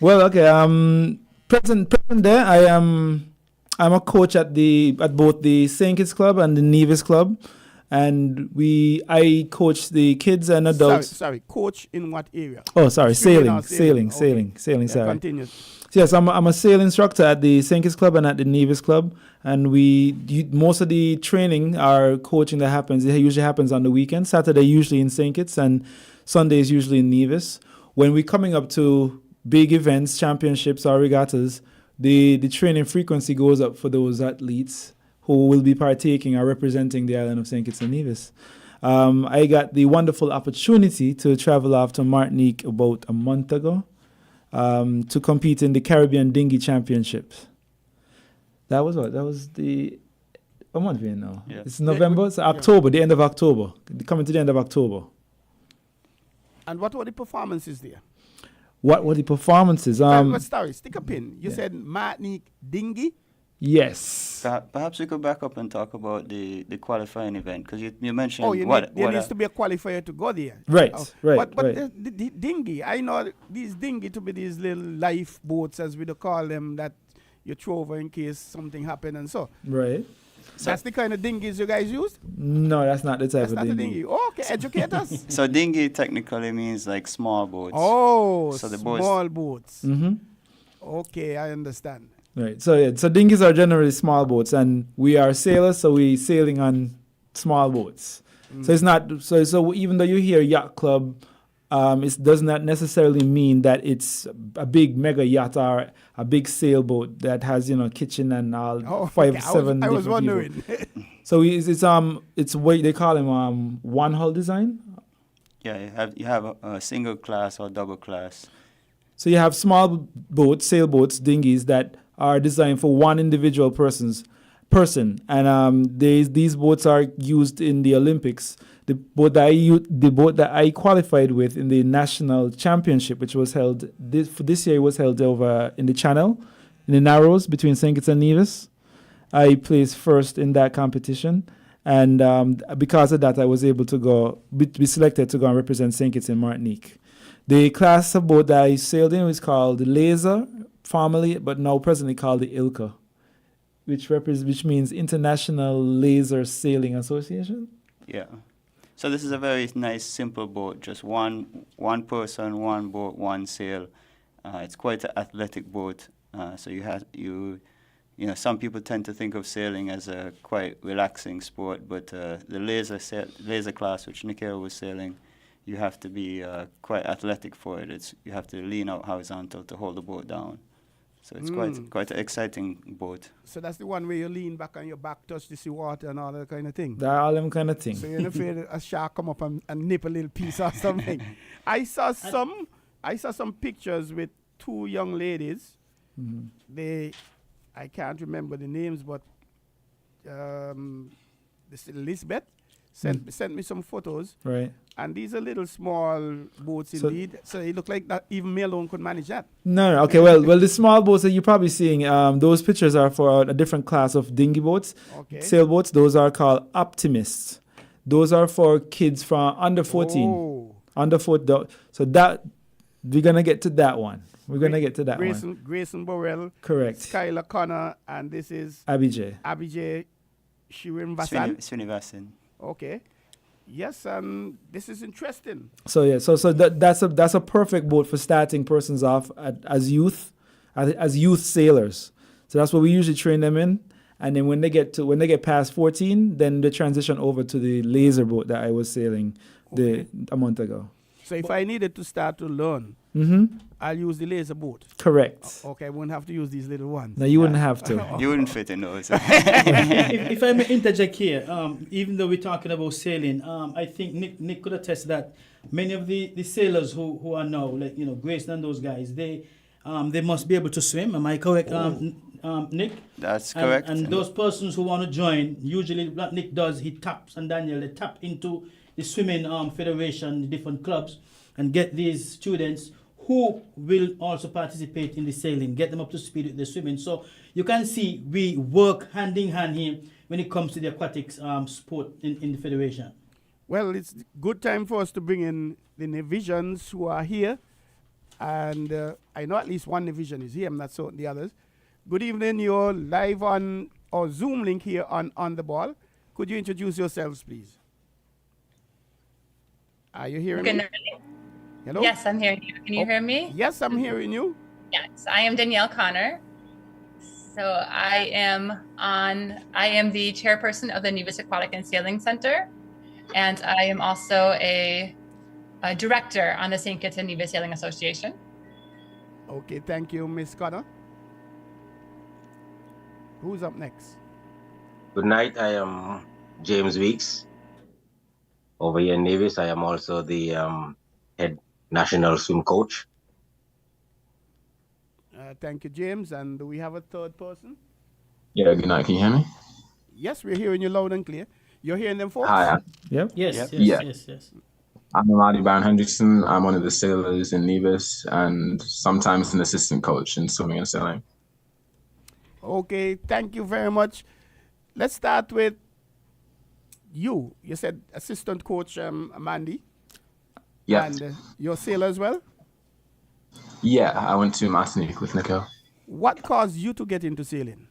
Well, okay. Present there, I'm a coach at both the St. Kitts Club and the Nevis Club, and I coach the kids and adults. Sorry, coach in what area? Oh, sorry, sailing. Okay. Sorry. Continue. Yes, I'm a sailing instructor at the St. Kitts Club and at the Nevis Club, and most of the training, our coaching that happens, it usually happens on the weekend. Saturday usually in St. Kitts and Sundays usually in Nevis. When we're coming up to big events, championships or regattas, the training frequency goes up for those athletes who will be partaking or representing the island of St. Kitts and Nevis. I got the wonderful opportunity to travel off to Martinique about a month ago to compete in the Caribbean Dinghy Championships. That was what? That was a month ago now. Yeah. It's November, so October, the end of October. Coming to the end of October. And what were the performances there? What were the performances? Sorry, stick a pin. You said Martinique Dinghy? Yes. Perhaps we could back up and talk about the qualifying event, because you mentioned there needs to be a qualifier to go there. Right. But the dinghy, I know these dinghy to be these little lifeboats, as we call them, that you throw over in case something happen and so. Right. So that's the kind of dinghies you guys use? No, that's not the type of dinghy. That's not a dinghy. Oh, okay, educate us. So dinghy technically means like small boats. Oh, so the small boats. Mm-hmm. Okay, I understand. Right. So dinghies are generally small boats, and we are sailors, so we sailing on small boats. So it's not so even though you hear yacht club, it does not necessarily mean that it's a big mega yacht or a big sailboat that has kitchen and all 5 7 I was different wondering. So it's what they call them one hull design. Yeah, you have a single class or double class. So you have small boats, sailboats, dinghies that are designed for one individual person, and these boats are used in the Olympics. The boat that I qualified with in the national championship, which was held this year, was held over in the Channel, in the Narrows between St. Kitts and Nevis. I placed first in that competition, and because of that, I was able to be selected to go and represent St. Kitts and Martinique. The class of boat that I sailed in was called the Laser, formerly, but now presently called the ILCA, which means International Laser Sailing Association. Yeah. So this is a very nice, simple boat. Just one person, one boat, one sail. It's quite an athletic boat. So some people tend to think of sailing as a quite relaxing sport, but the laser class, which Nikhil was sailing, you have to be quite athletic for it. You have to lean out horizontal to hold the boat down. So it's quite an exciting boat. So that's the one where you lean back on your back, touch the sea water and all that kind of thing. That all them kind of thing. So you're not afraid a shark come up and nip a little piece or something. I saw some pictures with 2 young ladies. Mm-hmm. I can't remember the names, but this Elizabeth sent me some photos. Right. And these are little small boats indeed. So it looked like that even me alone could manage that. No. Okay, well, the small boats that you're probably seeing, those pictures are for a different class of dinghy boats. Okay. Sailboats, those are called optimists. Those are for kids from under 14. Oh. Under 14. So that, we're going to get to that one. We're going to get to that one. Grayson Burrell. Correct. Skylar Connor, and this is... Abijay Srinivasan. Srinivasan. Okay. Yes, and this is interesting. So yeah, so that's a perfect boat for starting persons off as youth sailors. So that's what we usually train them in, and then when they get past 14, then they transition over to the laser boat that I was sailing a month ago. So if I needed to start to learn, I'll use the laser boat. Correct. Okay, I won't have to use these little ones. No, you wouldn't have to. You wouldn't fit in those. If I may interject here, even though we're talking about sailing, I think Nick could attest that many of the sailors who are now, like, Grayson and those guys, they must be able to swim. Am I correct, Nick? That's correct. And those persons who want to join, usually what Nick does, he taps, and Daniel, they tap into the swimming federation, the different clubs, and get these students who will also participate in the sailing, get them up to speed with the swimming. So you can see we work hand in hand here when it comes to the aquatics sport in the federation. Well, it's good time for us to bring in the Navisions who are here. And I know at least one Navision is here. I'm not certain the others. Good evening. You're live on our Zoom link here on the ball. Could you introduce yourselves, please? Are you hearing me? Hello? Yes, I'm hearing you. Can you hear me? Yes, I'm hearing you. Yes, I am Danielle Connor. So I am the chairperson of the Nevis Aquatic and Sailing Center, and I am also a director on the St. Kitts and Nevis Sailing Association. Okay, thank you, Miss Connor. Who's up next? Good night. I am James Weeks. Over here in Nevis, I am also the head national swim coach. Thank you, James. And do we have a third person? Yeah, good night. Can you hear me? Yes, we're hearing you loud and clear. You're hearing them, folks? Hi, Yep. Yes. I'm Amadi Brown Hendrickson. I'm one of the sailors in Nevis and sometimes an assistant coach in swimming and sailing. Okay, thank you very much. Let's start with you. You said assistant coach Mandy. Yes. And you're a sailor as well? Yeah, I went to Martinique with Nico. What caused you to get into sailing?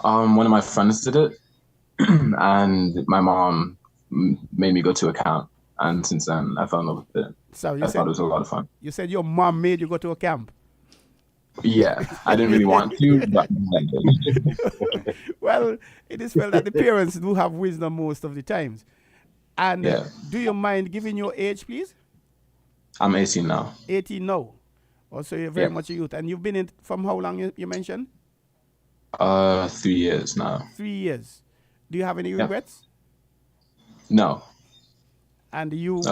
One of my friends did it, and my mom made me go to a camp, and since then I fell in love with it. So I thought it was a lot of fun. You said your mom made you go to a camp? Yeah, I didn't really want to, but I did. Well, it is felt that the parents do have wisdom most of the times. And do you mind giving your age, please? I'm 18 now. 18 now. Also, you're very much a youth. And you've been in from how long you mentioned? 3 years now. 3 years. Do you have any regrets? No. And you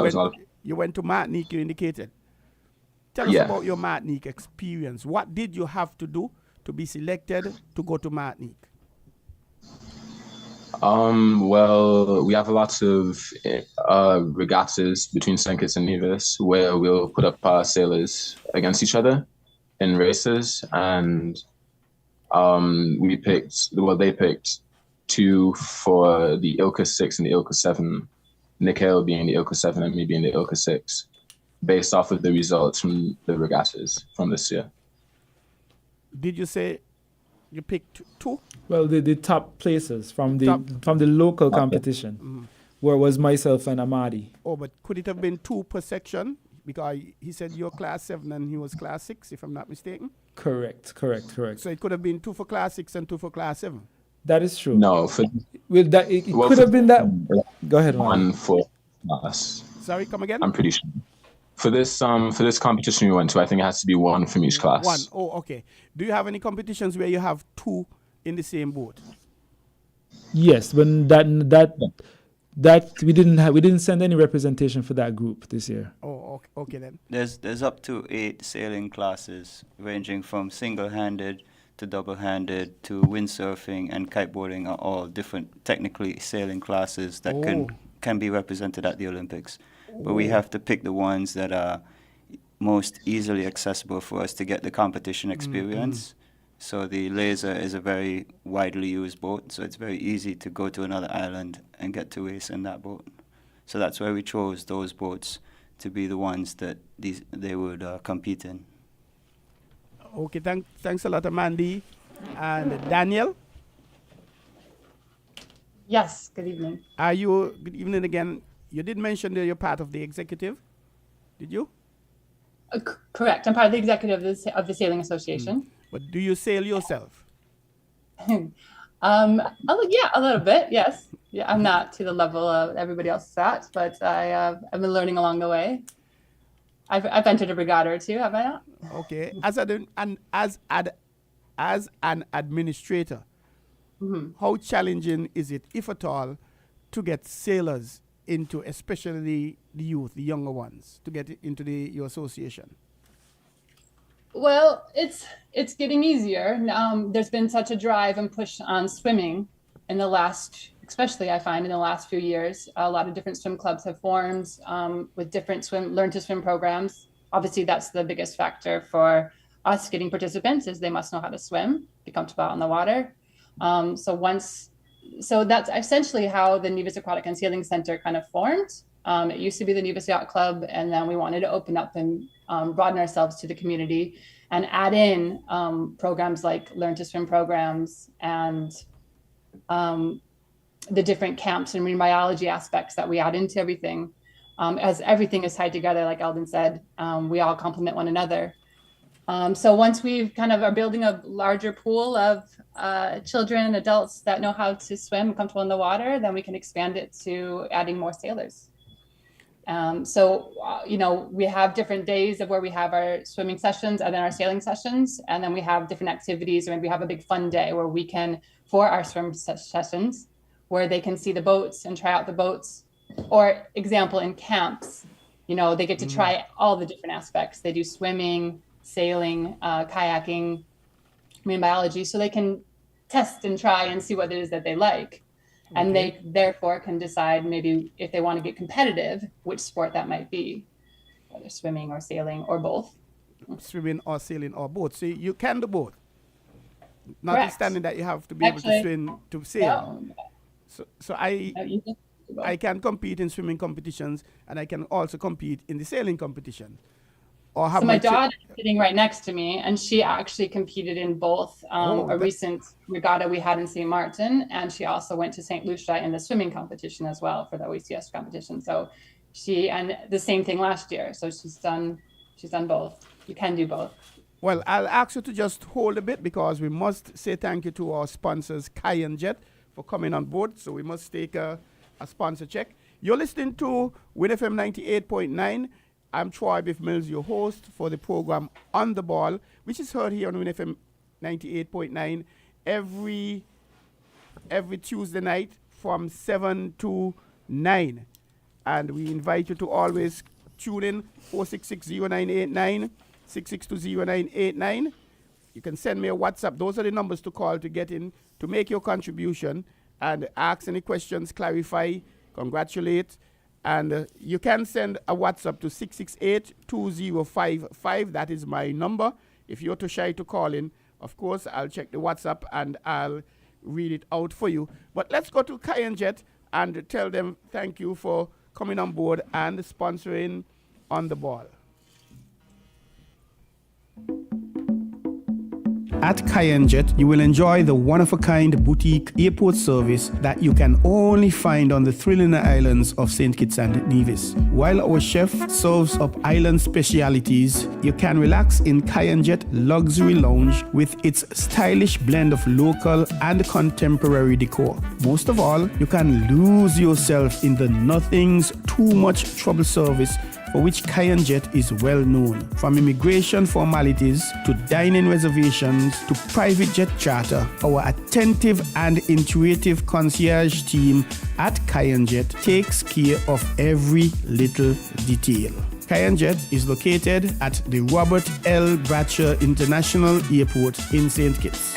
went to Martinique, you indicated. Tell us about your Martinique experience. What did you have to do to be selected to go to Martinique? Well, we have lots of regattas between St. Kitts and Nevis where we'll put up our sailors against each other in races, and they picked 2 for the ILCA 6 and the ILCA 7, Nikhil being the ILCA 7 and me being the ILCA 6, based off of the results from the regattas from this year. Did you say you picked 2? Well, the top places from the local competition, where was myself and Amadi. Oh, but could it have been 2 per section? Because he said you're class 7 and he was class 6, if I'm not mistaken. Correct. So it could have been 2 for class 6 and 2 for class 7. That is true. No, it could have been that. Go ahead, man. 1 for us. Sorry, come again? I'm pretty sure. For this competition we went to, I think it has to be 1 from each class. 1. Oh, okay. Do you have any competitions where you have 2 in the same boat? Yes, but that we didn't send any representation for that group this year. Oh, okay then. There's up to 8 sailing classes, ranging from single-handed to double-handed to windsurfing and kiteboarding are all different technically sailing classes that can be represented at the Olympics. But we have to pick the ones that are most easily accessible for us to get the competition experience. So the laser is a very widely used boat, so it's very easy to go to another island and get to race in that boat. So that's why we chose those boats to be the ones that they would compete in. Okay, thanks a lot, Mandy. And Daniel? Yes, good evening. Good evening again. You did mention that you're part of the executive. Did you? Correct. I'm part of the executive of the Sailing Association. But do you sail yourself? Yeah, a little bit. Yes. Yeah, I'm not to the level of everybody else is at, but I've been learning along the way. I've entered a regatta or two, have I not? Okay. As an administrator, how challenging is it, if at all, to get sailors into, especially the youth, the younger ones, to get into your association? Well, it's getting easier. There's been such a drive and push on swimming in the last, especially I find in the last few years. A lot of different swim clubs have formed with different learn to swim programs. Obviously, that's the biggest factor for us getting participants is they must know how to swim, be comfortable out in the water. So that's essentially how the Nevis Aquatic and Sailing Center kind of formed. It used to be the Nevis Yacht Club, and then we wanted to open up and broaden ourselves to the community and add in programs like Learn to Swim programs and the different camps and marine biology aspects that we add into everything. As everything is tied together, like Eldon said, we all complement one another. So once we kind of are building a larger pool of children and adults that know how to swim, comfortable in the water, then we can expand it to adding more sailors. We have different days of where we have our swimming sessions and then our sailing sessions. And then we have different activities, or maybe we have a big fun day where we can, for our swim sessions, where they can see the boats and try out the boats. Or example, in camps, they get to try all the different aspects. They do swimming, sailing, kayaking, marine biology, so they can test and try and see what it is that they like. And they therefore can decide maybe if they want to get competitive, which sport that might be, whether swimming or sailing or both. Swimming or sailing or both. So you can do both. Notwithstanding that you have to be able to swim to sail. Yeah. So I can compete in swimming competitions, and I can also compete in the sailing competition. Or have my daughter is sitting right next to me, and she actually competed in both a recent regatta we had in St. Martin, and she also went to St. Lucia in the swimming competition as well for the OECS competition. So and the same thing last year. So she's done both. You can do both. Well, I'll ask you to just hold a bit because we must say thank you to our sponsors, Jet, for coming on board. So we must take a sponsor check. You're listening to WINNFM 98.9. I'm Troy Biff Mills, your host for the program On the Ball, which is heard here on WINNFM 98.9 every Tuesday night from 7 to 9. And we invite you to always tune in 466-0989, 662-0989. You can send me a WhatsApp. Those are the numbers to call to get in, to make your contribution and ask any questions, clarify, congratulate. And you can send a WhatsApp to 668-2055. That is my number. If you're too shy to call in, of course, I'll check the WhatsApp and I'll read it out for you. But let's go to Jet and tell them thank you for coming on board and sponsoring On the Ball. At Jet, you will enjoy the one-of-a-kind boutique airport service that you can only find on the thrilling islands of St. Kitts and Nevis. While our chef serves up island specialities, you can relax in Jet Luxury Lounge with its stylish blend of local and contemporary decor. Most of all, you can lose yourself in the nothing's too much trouble service for which Jet is well known. From immigration formalities to dining reservations to private jet charter, our attentive and intuitive concierge team at Jet takes care of every little detail. Jet is located at the Robert L. Bratcher International Airport in St. Kitts.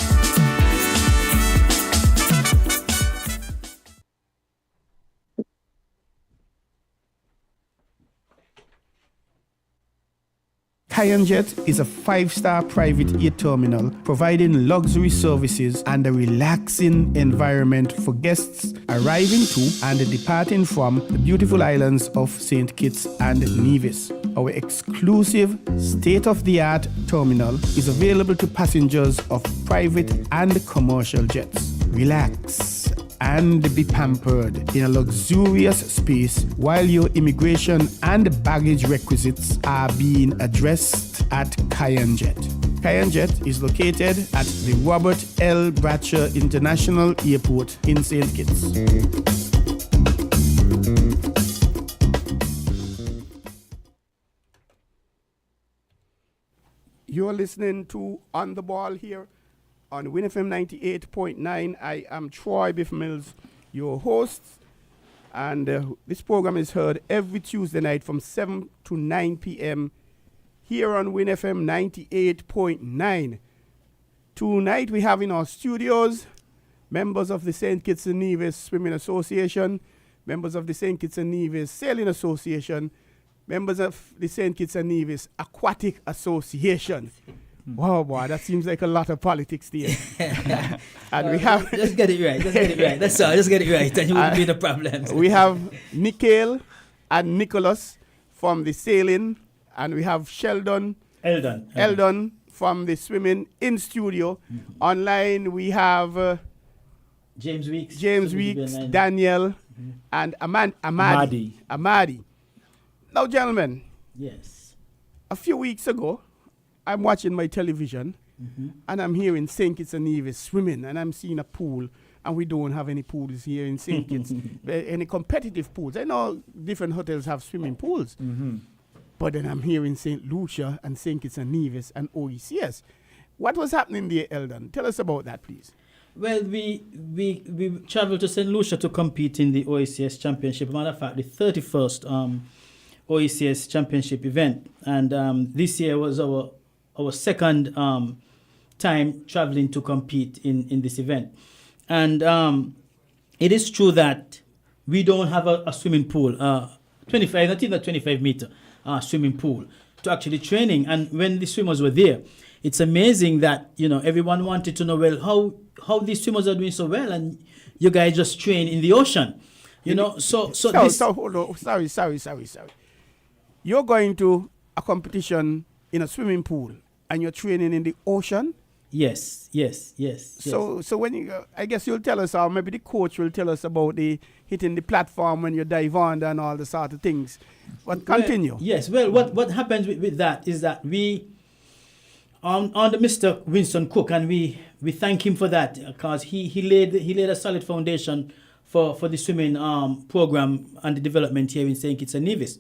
Jet is a 5-star private air terminal providing luxury services and a relaxing environment for guests arriving to and departing from the beautiful islands of St. Kitts and Nevis. Our exclusive state-of-the-art terminal is available to passengers of private and commercial jets. Relax and be pampered in a luxurious space while your immigration and baggage requisites are being addressed at Kayanjet. Kayanjet is located at the Robert L. Bradshaw International Airport in St. Kitts. You're listening to On the Ball here on WINNFM 98.9. I am Troy Biff Mills, your host, and this program is heard every Tuesday night from 7 to 9 p.m. here on WINNFM 98.9. Tonight we have in our studios members of the St. Kitts and Nevis Swimming Association, members of the St. Kitts and Nevis Sailing Association, members of the St. Kitts and Nevis Aquatic Association. Wow, boy, that seems like a lot of politics there. And we have... Just get it right, That's all, just get it right, and you won't be the problem. We have Mikhail and Nicholas from the sailing, and we have Eldon from the swimming in studio. Mm-hmm. Online, we have... James Weeks, Daniel, and Amadi. Now, gentlemen, yes. A few weeks ago, I'm watching my television, and I'm hearing St. Kitts and Nevis swimming, and I'm seeing a pool, and we don't have any pools here in St. Kitts, any competitive pools. I know different hotels have swimming pools, but then I'm hearing St. Lucia and St. Kitts and Nevis and OECS. What was happening there, Eldon? Tell us about that, please. Well, we traveled to St. Lucia to compete in the OECS Championship. Matter of fact, the 31st OECS Championship event, and this year was our second time traveling to compete in this event. And it is true that we don't have a swimming pool, 25, not even a 25-meter swimming pool to actually training. And when the swimmers were there, it's amazing that, everyone wanted to know, well, how these swimmers are doing so well, and you guys just train in the ocean. Hold on. Sorry. You're going to a competition in a swimming pool, and you're training in the ocean? Yes. So when you go, I guess you'll tell us, or maybe the coach will tell us about the hitting the platform when you dive under and all the sort of things. But continue. What happens with that is that we, under Mr. Winston Cook, and we thank him for that, because he laid a solid foundation for the swimming program and the development here in St. Kitts and Nevis.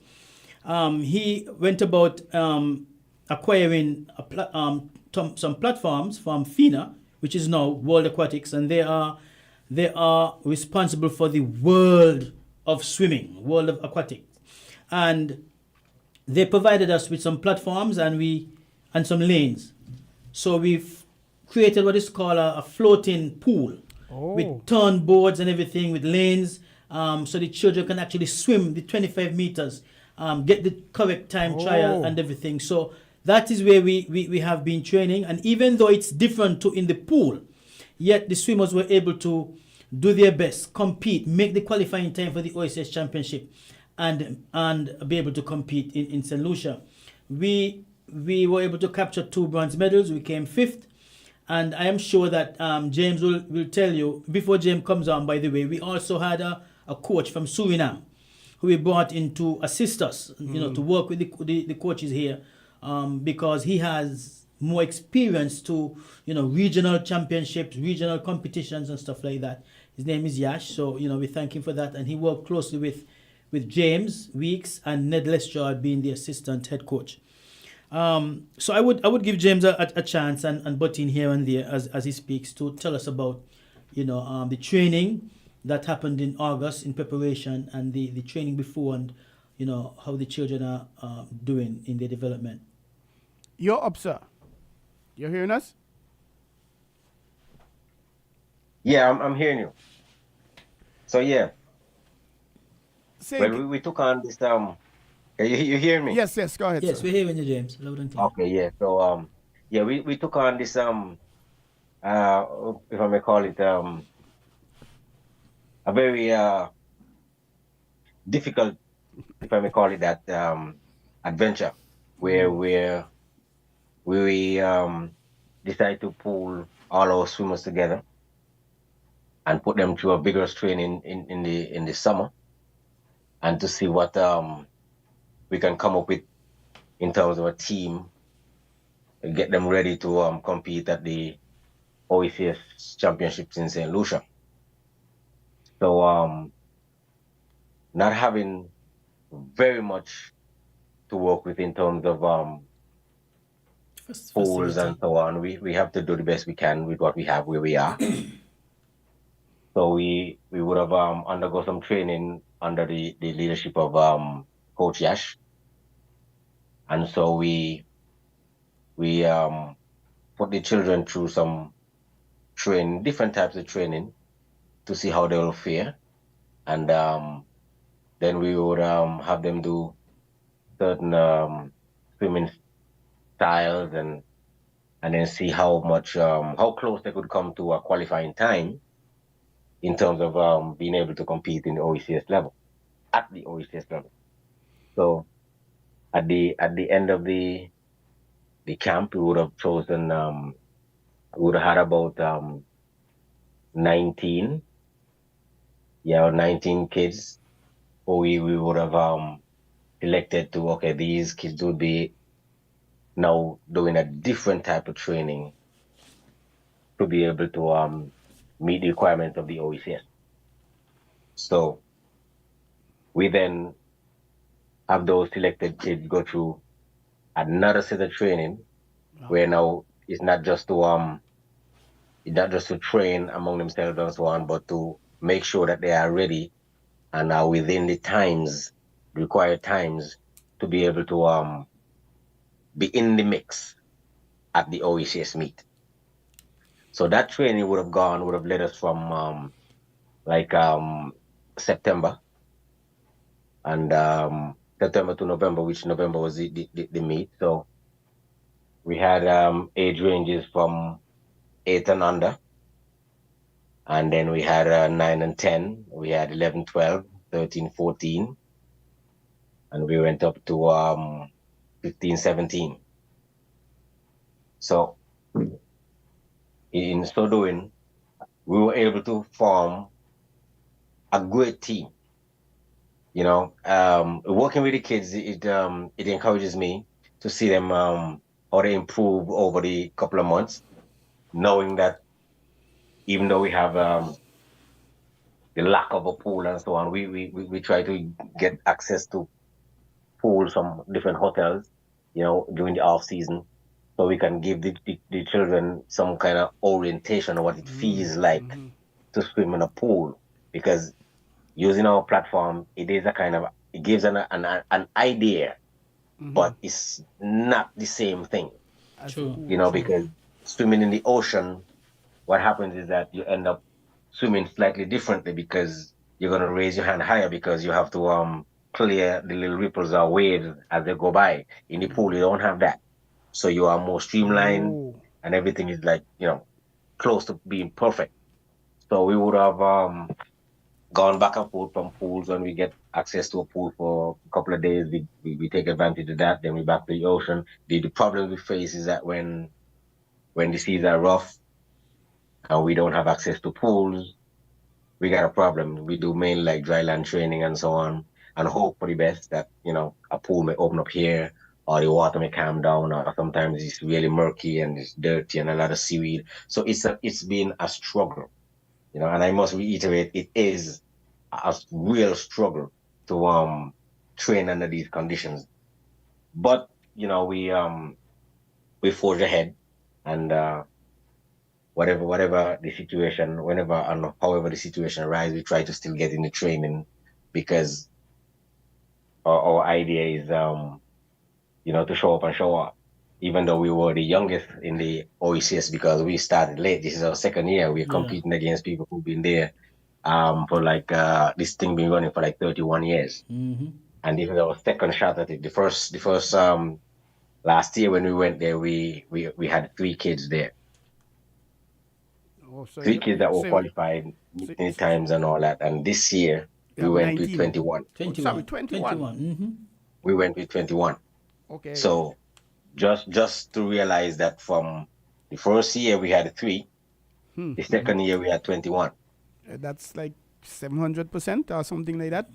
He went about acquiring some platforms from FINA, which is now World Aquatics, and they are responsible for the world of swimming, world of aquatics. And they provided us with some platforms and some lanes. So we've created what is called a floating pool with turn boards and everything, with lanes, so the children can actually swim the 25 meters, get the correct time trial and everything. So that is where we have been training. And even though it's different to in the pool, yet the swimmers were able to do their best, compete, make the qualifying time for the OSS Championship, and be able to compete in St. Lucia. We were able to capture 2 bronze medals. We came 5th. And I am sure that James will tell you, before James comes on, by the way, we also had a coach from Suriname who we brought in to assist us, to work with the coaches here, because he has more experience to, regional championships, regional competitions and stuff like that. His name is Yash, so, we thank him for that. And he worked closely with James Weeks and Ned Lestrade being the assistant head coach. So I would give James a chance and butt in here and there as he speaks to tell us about, the training that happened in August in preparation, and the training before, and, how the children are doing in their development. You're up, sir. You're hearing us? Yeah, I'm hearing you. So, yeah. We took on this... You hear me? Yes, go ahead. Yes, sir. we're hearing you, James. Loud and clear. Okay, yeah. So, we took on this, if I may call it, a very difficult, if I may call it that, adventure, where we decided to pull all our swimmers together and put them through a vigorous training in the summer, and to see what we can come up with in terms of a team and get them ready to compete at the OECS championships in St. Lucia. So not having very much to work with in terms of pools and so on. We have to do the best we can with what we have where we are. So we would have undergo some training under the leadership of Coach Yash, and so we put the children through some different types of training to see how they will fare, and then we would have them do certain swimming styles and then see how much how close they could come to a qualifying time in terms of being able to compete in the OECS level, at the OECS level. So at the end of the camp, we would have chosen we would have had about 19 kids who we would have selected to, okay, these kids would be now doing a different type of training to be able to meet the requirements of the OECS. So we then have those selected kids go through another set of training where now it's not just to train among themselves and so on, but to make sure that they are ready and are within the required times to be able to be in the mix at the OECS meet. So that training would have led us from September and September to November, which November was the meet. So we had age ranges from 8 and under, and then we had 9 and 10, we had 11, 12, 13, 14, and we went up to 15, 17. So in so doing, we were able to form a great team. You know, working with the kids, it encourages me to see them how they improve over the couple of months, knowing that even though we have the lack of a pool and so on, we try to get access to pools from different hotels, you know, during the off season, so we can give the children some kind of orientation of what it feels like to swim in a pool. Because using our platform, it gives an idea, but it's not the same thing. True. You know, because swimming in the ocean, what happens is that you end up swimming slightly differently because you're gonna raise your hand higher because you have to clear the little ripples or waves as they go by. In the pool, you don't have that, so you are more streamlined, and everything is like, you know, close to being perfect. So we would have gone back and forth from pools. When we get access to a pool for a couple of days, we take advantage of that. Then we back to the ocean. The problem we face is that when the seas are rough and we don't have access to pools, we got a problem. We do mainly like dry land training and so on, and hope for the best that, you know, a pool may open up here or the water may calm down, or sometimes it's really murky and it's dirty and a lot of seaweed. So it's been a struggle, you know, and I must reiterate, it is a real struggle to train under these conditions. But, you know, we forge ahead, and whatever the situation, whenever and however the situation arises, we try to still get in the training, because our idea is, you know, to show up and show up. Even though we were the youngest in the OECS because we started late. This is our second year. We're competing against people who've been there for like this thing been running for like 31 years. And this is our second shot at it. The first last year when we went there, we had 3 kids there. So 3 kids that were qualified many times and all that. And this year we went with 21. 21. Sorry, 21. We went with 21. Okay. So just to realize that from the first year we had 3, the second year we had 21. That's like 700% or something like that.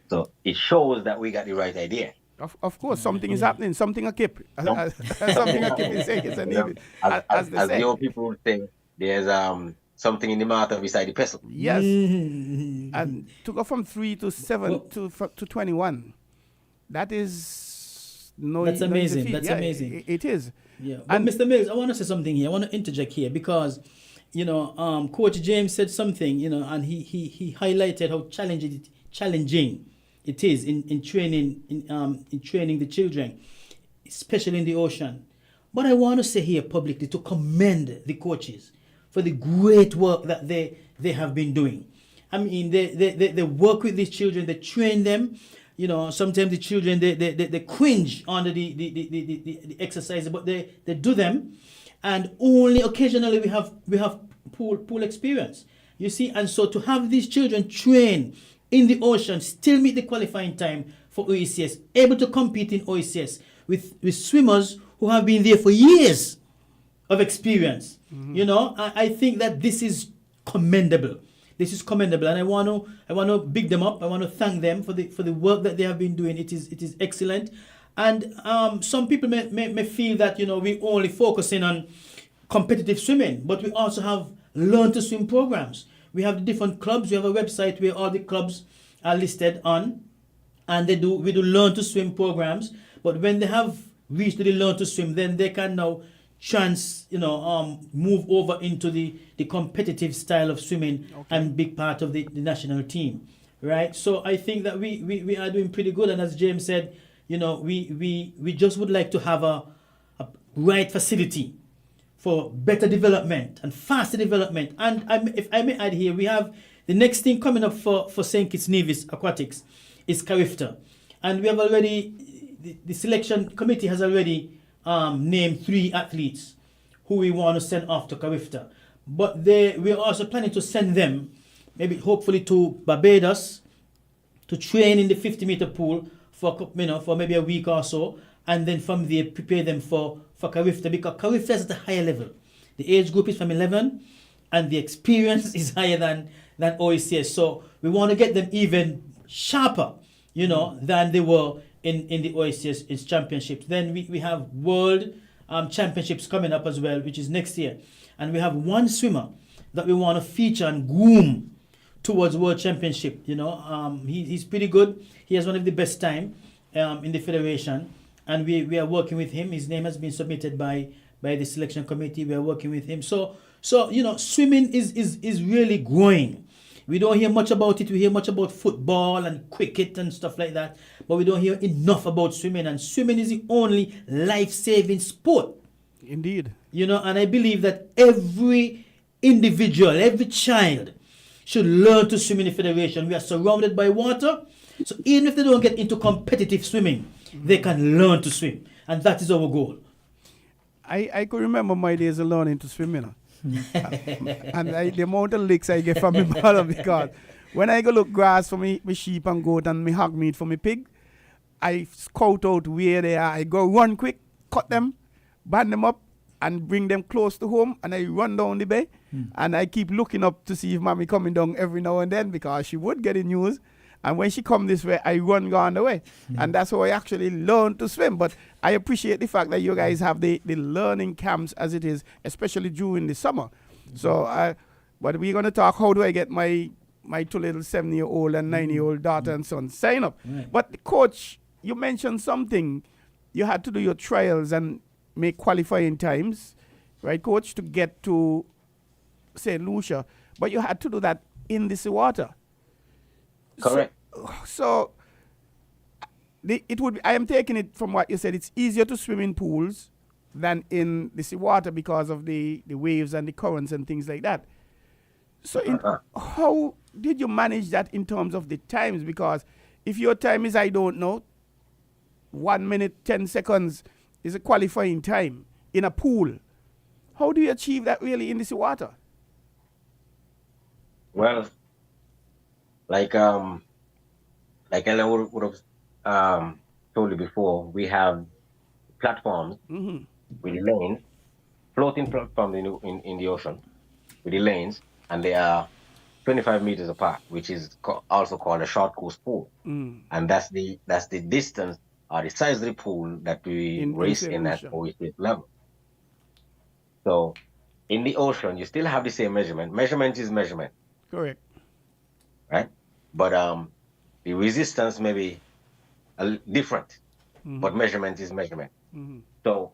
So it shows that we got the right idea. Of course, something is happening. Something a kip. Something a kip is saying it's an You know, even. As they as the say. old people would say, there's something in the matter beside the pestle. Yes. And to go from 3 to 7 Well- to 21, that is no. That's no easy amazing. feat. That's Yeah, amazing. It is. Yeah, but Mr. Mills, I want to say something here. I want to interject here because, Coach James said something, and he highlighted how challenging it is in training in training the children, especially in the ocean. But I want to say here publicly to commend the coaches for the great work that they have been doing. I mean, they work with these children, they train them. Sometimes the children they cringe under the exercise, but they do them, and only occasionally we have pool experience. You see, and so to have these children train in the ocean, still meet the qualifying time for OECS, able to compete in OECS with swimmers who have been there for years of experience. I think that this is commendable. This is commendable, and I want to big them up. I want to thank them for the work that they have been doing. It is excellent, and some people may feel that we only focusing on competitive swimming, but we also have learn to swim programs. We have the different clubs. We have a website where all the clubs are listed on, and we do learn to swim programs. But when they have reached the learn to swim, then they can now move over into the competitive style of swimming and big part of the national team, right? So I think that we are doing pretty good, and as James said, we just would like to have a right facility for better development and faster development. And if I may add here, we have the next thing coming up for St. Kitts Nevis Aquatics is Carifta, and we have already the selection committee has already named 3 athletes who we want to send off to Carifta. But we are also planning to send them, maybe hopefully to Barbados, to train in the 50-meter pool for maybe a week or so, and then from there prepare them for Carifta, because Carifta is at a higher level. The age group is from 11, and the experience is higher than OECS. So we want to get them even sharper, than they were in the OECS championships. Then we have world championships coming up as well, which is next year. And we have one swimmer that we want to feature and groom towards world championship. He's pretty good. He has one of the best time in the federation. And we are working with him. His name has been submitted by the selection committee. We are working with him. So swimming is really growing. We don't hear much about it. We hear much about football and cricket and stuff like that, but we don't hear enough about swimming. And swimming is the only life-saving sport. Indeed. And I believe that every individual, every child should learn to swim in the federation. We are surrounded by water, so even if they don't get into competitive swimming, they can learn to swim, and that is our goal. I could remember my days of learning to swim, and the amount of licks I get from my mother, because when I go look grass for me sheep and goat and me hog meat for me pig, I scout out where they are. I go run quick, cut them, band them up, and bring them close to home, and I run down the bay, and I keep looking up to see if mommy coming down every now and then, because she would get the news. And when she come this way, I run gone away. And that's how I actually learned to swim. But I appreciate the fact that you guys have the learning camps as it is, especially during the summer. So, but we're going to talk, how do I get my 2 little 7-year-old and 9-year-old daughter and son sign up. Right. But coach, you mentioned something. You had to do your trials and make qualifying times, right, coach, to get to St. Lucia. But you had to do that in the seawater. Correct. So it would. I am taking it from what you said. It's easier to swim in pools than in the seawater because of the waves and the currents and things like that. So how did you manage that in terms of the times? Because if your time is, I don't know, 1 minute, 10 seconds is a qualifying time in a pool, how do you achieve that really in the seawater? Well, like Ellen would have told you before, we have platforms with the lanes, floating platforms in the ocean with the lanes, and they are 25 meters apart, which is also called a short course pool. And that's the distance or the size of the pool that we race in at Ocean. OEC level. So in the ocean, you still have the same measurement. Measurement is measurement, Correct. right? But the resistance may be different, but measurement is measurement. So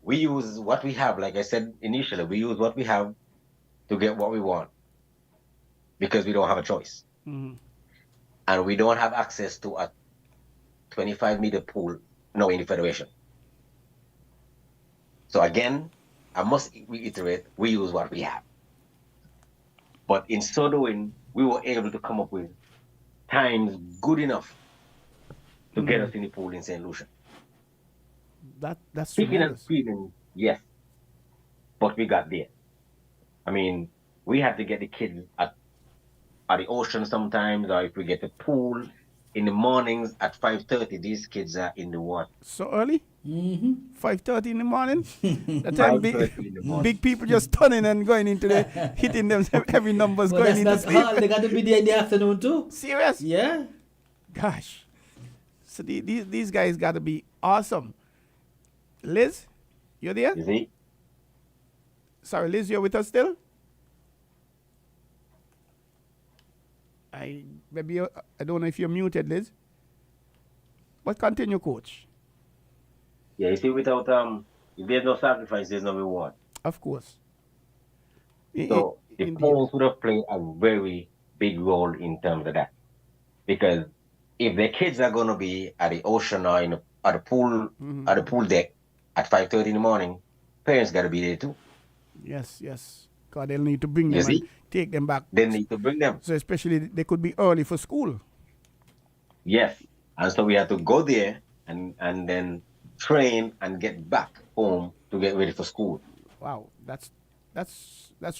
we use what we have. Like I said initially, we use what we have to get what we want because we don't have a choice. And we don't have access to a 25-meter pool now in the Federation. So again, I must reiterate, we use what we have. But in so doing, we were able to come up with times good enough to get us in the pool in St. Lucia. That's Speaking and tremendous. feeling, yes. But we got there. I mean, we had to get the kids at the ocean sometimes, or if we get the pool in the mornings at 5:30, these kids are in the water. So early? 5:30 in the morning? That 5:30 time in the morning. big people just turning and going into the hitting them heavy numbers Well, going into that's sleep. hard. They got to be there in the afternoon too. Serious? Yeah. Gosh. So these guys got to be awesome. Liz, you're there? You see? Sorry, Liz, you're with us still? I don't know if you're muted, Liz. But continue, coach. Yeah, you see, without if there's no sacrifice, there's no reward. Of course. So the Indeed. parents would have played a very big role in terms of that. Because if the kids are going to be at the ocean or at the pool deck at 5:30 in the morning, parents got to be there too. Yes. Because they'll need to bring them and take them back. They need to bring them. So especially they could be early for school. Yes. And so we have to go there and then train and get back home to get ready for school. Wow, that's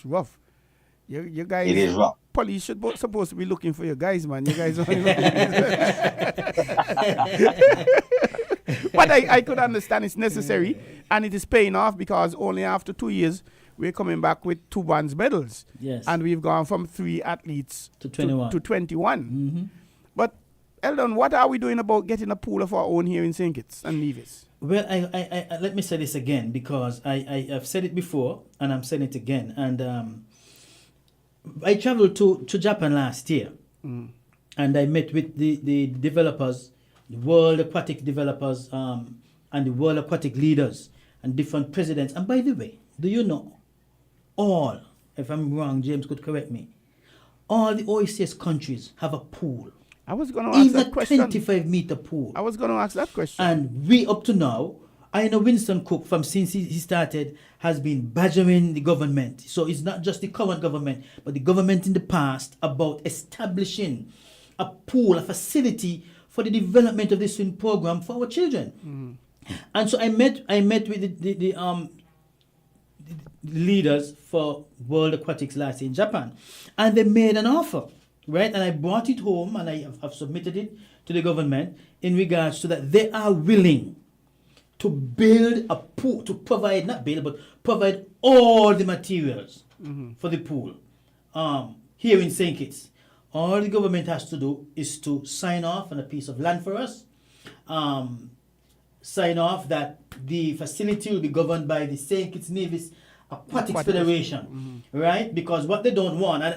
rough. You guys, It is rough. Police supposed to be looking for you guys, man. You guys only But I could understand it's necessary and it is paying off because only after 2 years we're coming back with 2 bronze medals. Yes. And we've gone from 3 athletes To 21. To 21. But Eldon, what are we doing about getting a pool of our own here in St. Kitts and Nevis? Well, I let me say this again because I've said it before and I'm saying it again. And I traveled to Japan last year and I met with the developers, the World Aquatic developers and the World Aquatic leaders and different presidents. And by the way, do you know all, if I'm wrong, James could correct me, all the OECS countries have a pool. I was going to ask that question. Even a 25-meter pool. I was going to ask that question. And we, up to now, I know Winston Cook, from since he started, has been badgering the government. So it's not just the current government, but the government in the past about establishing a pool, a facility for the development of the swim program for our children. And so I met with the leaders for World Aquatics last year in Japan, and they made an offer. Right, and I brought it home and I have submitted it to the government in regards to that they are willing to build a pool, to provide, not build, but provide all the materials for the pool here in St. Kitts. All the government has to do is to sign off on a piece of land for us, sign off that the facility will be governed by the St. Kitts Nevis Aquatics Federation, right? Because what they don't want, and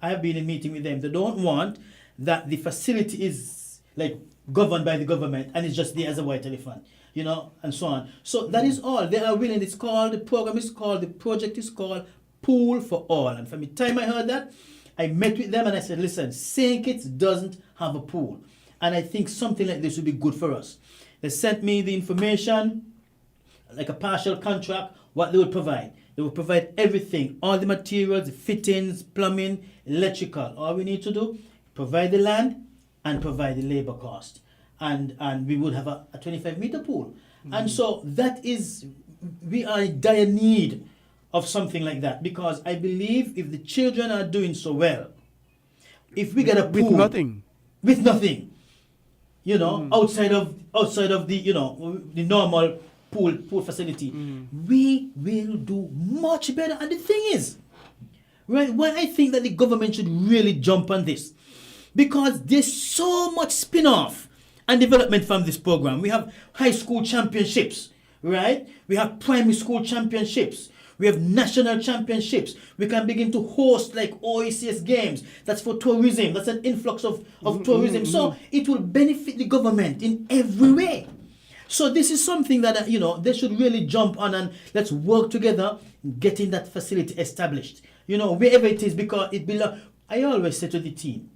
I have been in a meeting with them, they don't want that the facility is like governed by the government and it's just there as a white elephant, you know, and so on. So that is all. They are willing. It's called, the program is called, the project is called Pool for All. And from the time I heard that, I met with them and I said, listen, St. Kitts doesn't have a pool. And I think something like this would be good for us. They sent me the information, like a partial contract, what they would provide. They would provide everything, all the materials, the fittings, plumbing, electrical. All we need to do, provide the land and provide the labor cost. And we would have a 25-meter pool. And so that is, we are in dire need of something like that, because I believe if the children are doing so well, if we get a pool with nothing, you know, outside of the, you know, the normal pool facility, we will do much better. And the thing is, Right? Why I think that the government should really jump on this. Because there's so much spin-off and development from this program. We have high school championships, right? We have primary school championships. We have national championships. We can begin to host like OECS games. That's for tourism. That's an influx of tourism. So it will benefit the government in every way. So this is something that, they should really jump on and let's work together getting that facility established. Wherever it is, because it belongs. I always say to the team,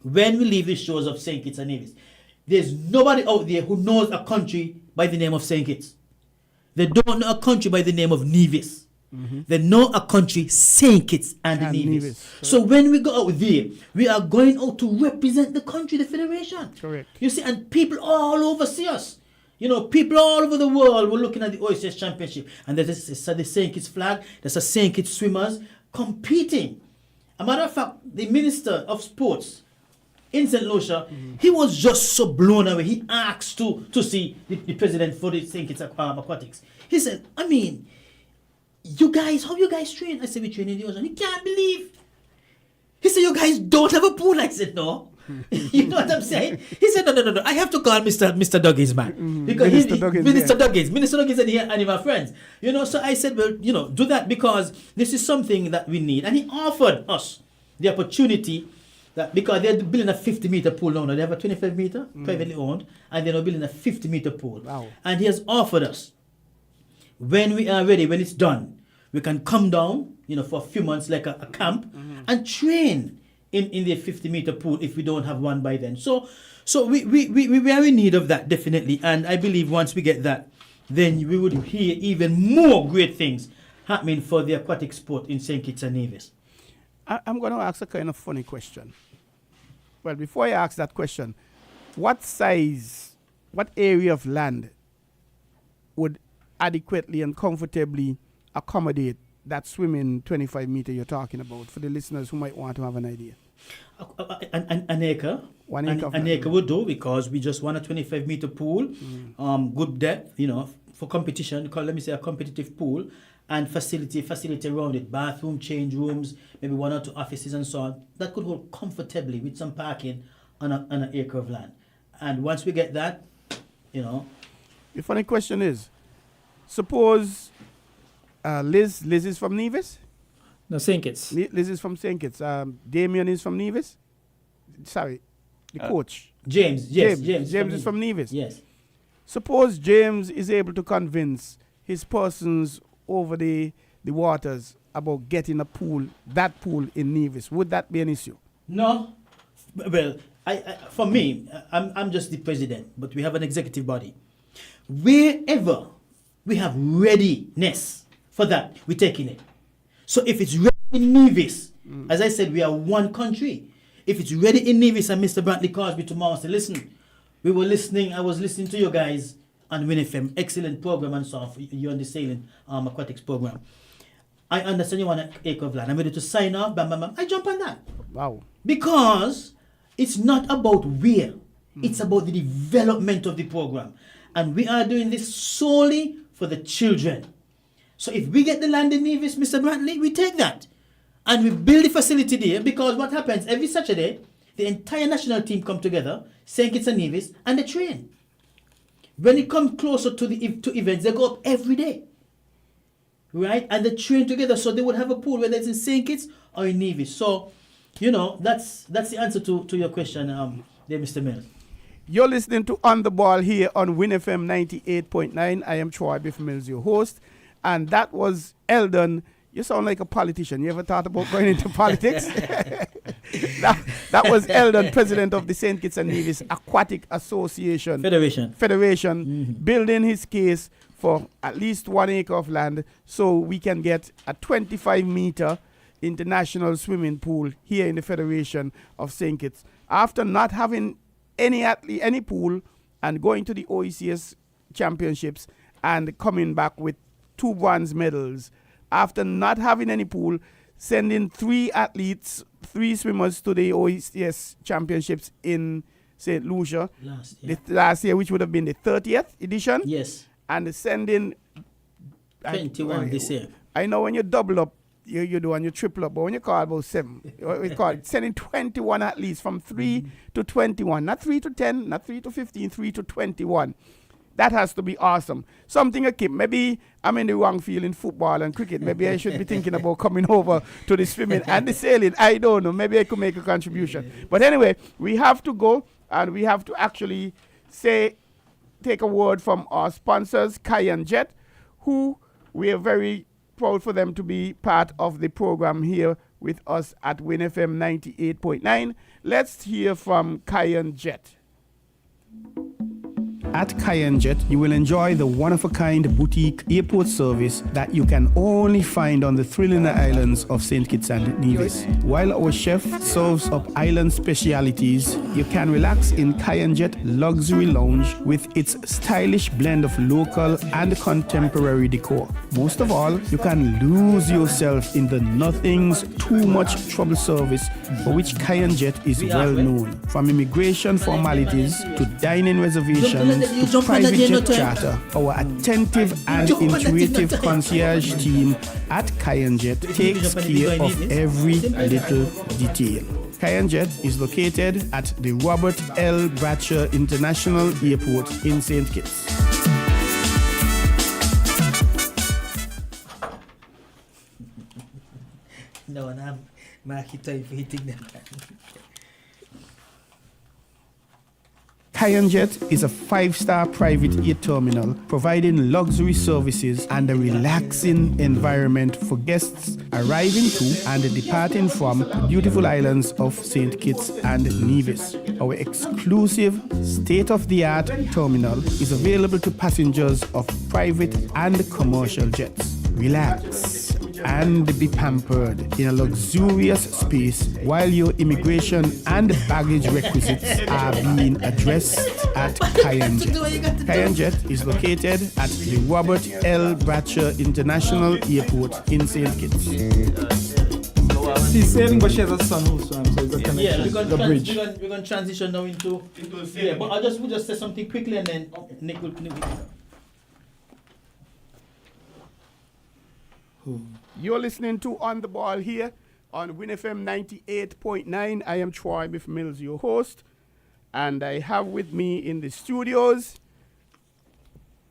when we leave the shores of St. Kitts and Nevis, there's nobody out there who knows a country by the name of St. Kitts. They don't know a country by the name of Nevis. They know a country, St. Kitts and Nevis. So when we go out there, we are going out to represent the country, the federation. Correct. You see, and people all over see us. People all over the world were looking at the OCS Championship. And there's the St. Kitts flag, there's a St. Kitts swimmers competing. A matter of fact, the Minister of Sports in St. Lucia, he was just so blown away. He asked to see the president for the St. Kitts Aquatics. He said, you guys, how you guys train? I said, we train in the ocean. He can't believe. He said, you guys don't have a pool. I said, no. You know what I'm saying? He said, no. I have to call Mr. Duggins, man. Because Minister Duggins and he and my friends. So I said, well, do that because this is something that we need. And he offered us the opportunity that because they're building a 50-meter pool now. They have a 25-meter, privately owned, and they're now building a 50-meter pool. Wow. And he has offered us, when we are ready, when it's done, we can come down, for a few months, like a camp, and train in the 50-meter pool if we don't have one by then. So we are in need of that, definitely. And I believe once we get that, then we would hear even more great things happening for the aquatic sport in St. Kitts and Nevis. I'm going to ask a kind of funny question. Well, before I ask that question, what area of land would adequately and comfortably accommodate that swimming 25-meter you're talking about for the listeners who might want to have an idea? An acre. An acre would do because we just want a 25-meter pool, good depth, for competition. Let me say a competitive pool and facility around it, bathroom, change rooms, maybe 1 or 2 offices and so on. That could hold comfortably with some parking on an acre of land. And once we get that, The funny question is, suppose Liz is from Nevis? No, St. Kitts. Liz is from St. Kitts. Damien is from Nevis? Sorry, the coach. James is from Nevis. Yes. Suppose James is able to convince his persons over the waters about getting that pool in Nevis. Would that be an issue? No. Well, for me, I'm just the president, but we have an executive body. Wherever we have readiness for that, we're taking it. So if it's ready in Nevis, as I said, we are one country. If it's ready in Nevis and Mr. Brantley calls me tomorrow and says, listen, I was listening to you guys on WINNFM, excellent program and so on, you on the sailing aquatics program. I understand you want an acre of land. I'm ready to sign off, bam, bam, bam. I jump on that. Wow. Because it's not about where, it's about the development of the program. And we are doing this solely for the children. So if we get the land in Nevis, Mr. Brantley, we take that. And we build the facility there because what happens every Saturday, the entire national team come together, St. Kitts and Nevis, and they train. When it comes closer to events, they go up every day. Right? And they train together so they would have a pool, whether it's in St. Kitts or in Nevis. So, that's the answer to your question, there, Mr. Mills. You're listening to On the Ball here on WINNFM 98.9. I am Troy Biff Mills, your host. And that was Eldon. You sound like a politician. You ever thought about going into politics? that was Eldon, president of the St. Kitts and Nevis Aquatic Association. Federation, building his case for at least 1 acre of land so we can get a 25-meter international swimming pool here in the Federation of St. Kitts. After not having any pool and going to the OECS championships and coming back with 2 bronze medals, after not having any pool, sending 3 swimmers to the OECS championships in St. Lucia last year, which would have been the 30th edition. Yes. And sending 21 this year. I know when you double up you do and you triple up. But when you call about 7, we call it sending 21 at least from 3 to 21. Not 3 to 10, not 3 to 15, 3 to 21. That has to be awesome. Something I keep. Maybe I'm in the wrong field in football and cricket. Maybe I should be thinking about coming over to the swimming and the sailing. I don't know. Maybe I could make a contribution. But anyway, we have to go and we have to actually take a word from our sponsors, Cayenne Jet, who we are very proud for them to be part of the program here with us at Win FM 98.9. Let's hear from Cayenne Jet. At Cayenne Jet, you will enjoy the one-of-a-kind boutique airport service that you can only find on the thrilling islands of St. Kitts and Nevis. While our chef serves up island specialities, you can relax in Cayenne Jet Luxury Lounge with its stylish blend of local and contemporary decor. Most of all, you can lose yourself in the nothing's too much trouble service for which Cayenne Jet is well known. From immigration formalities to dining reservations, to private jet charter, our attentive and intuitive concierge team at Cayenne Jet takes care of every little detail. Cayenne Jet is located at the Robert L. Bratcher International Airport in St. Kitts. No, and I'm Marky for hitting them. Cayenne Jet is a 5-star private air terminal providing luxury services and a relaxing environment for guests arriving to and departing from the beautiful islands of St. Kitts and Nevis. Our exclusive state-of-the-art terminal is available to passengers of private and commercial jets. Relax and be pampered in a luxurious space while your immigration and baggage requisites are being addressed at Cayenne Jet. Cayenne Jet is located at the Robert L. Bratcher International Airport in St. Kitts. She's sailing, but she has a son who's swam, so it's a connection. Yeah, the bridge. We're going to transition now into yeah, but we'll just say something quickly and then Nick will. You're listening to On the Ball here on Win FM 98.9. I am Troy Biff Mills, your host, and I have with me in the studios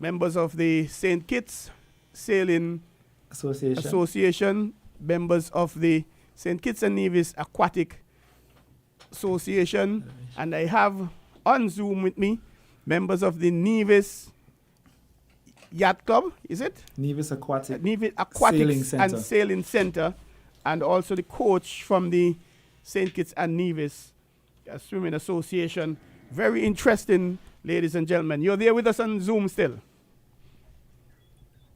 members of the St. Kitts Sailing Association, members of the St. Kitts and Nevis Aquatic Association, and I have on Zoom with me members of the Nevis Yacht Club, is it? Nevis Aquatic Aquatics and Sailing Center, and also the coach from the St. Kitts and Nevis Swimming Association. Very interesting, ladies and gentlemen. You're there with us on Zoom still?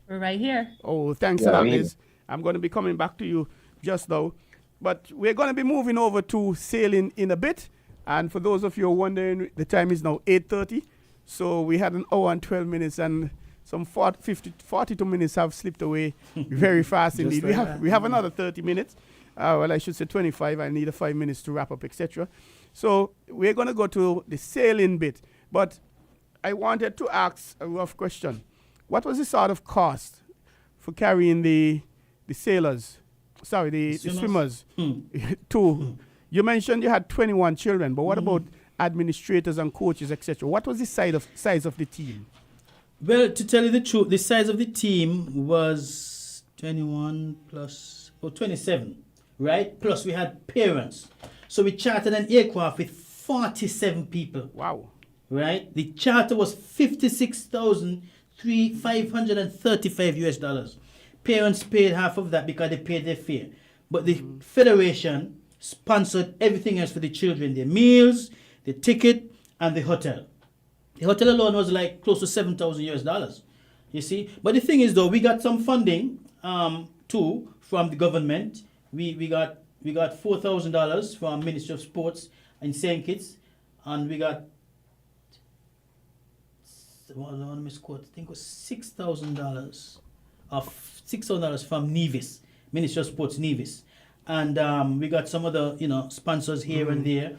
We're right here. Oh, thanks a lot, Liz. I'm going to be coming back to you just now. But we're going to be moving over to sailing in a bit. And for those of you wondering, the time is now 8:30. So we had an hour and 12 minutes and some 42 minutes have slipped away very fast indeed. We have another 30 minutes. Well, I should say 25. I need 5 minutes to wrap up, etc. So we're going to go to the sailing bit. But I wanted to ask a rough question. What was the sort of cost for carrying the swimmers to? You mentioned you had 21 children, but what about administrators and coaches, etc.? What was the size of the team? Well, to tell you the truth, the size of the team was 21 plus 27, right? Plus we had parents. So we chartered an aircraft with 47 people. Wow. Right? The charter was $56,535 US. Parents paid half of that because they paid their fare. But the federation sponsored everything else for the children, their meals, the ticket, and the hotel. The hotel alone was like close to $7,000 US. You see? But the thing is though, we got some funding too from the government. We got $4,000 from Ministry of Sports in St. Kitts, and we got I think it was $6,000 from Nevis, Ministry of Sports Nevis. And we got some other, sponsors here and there.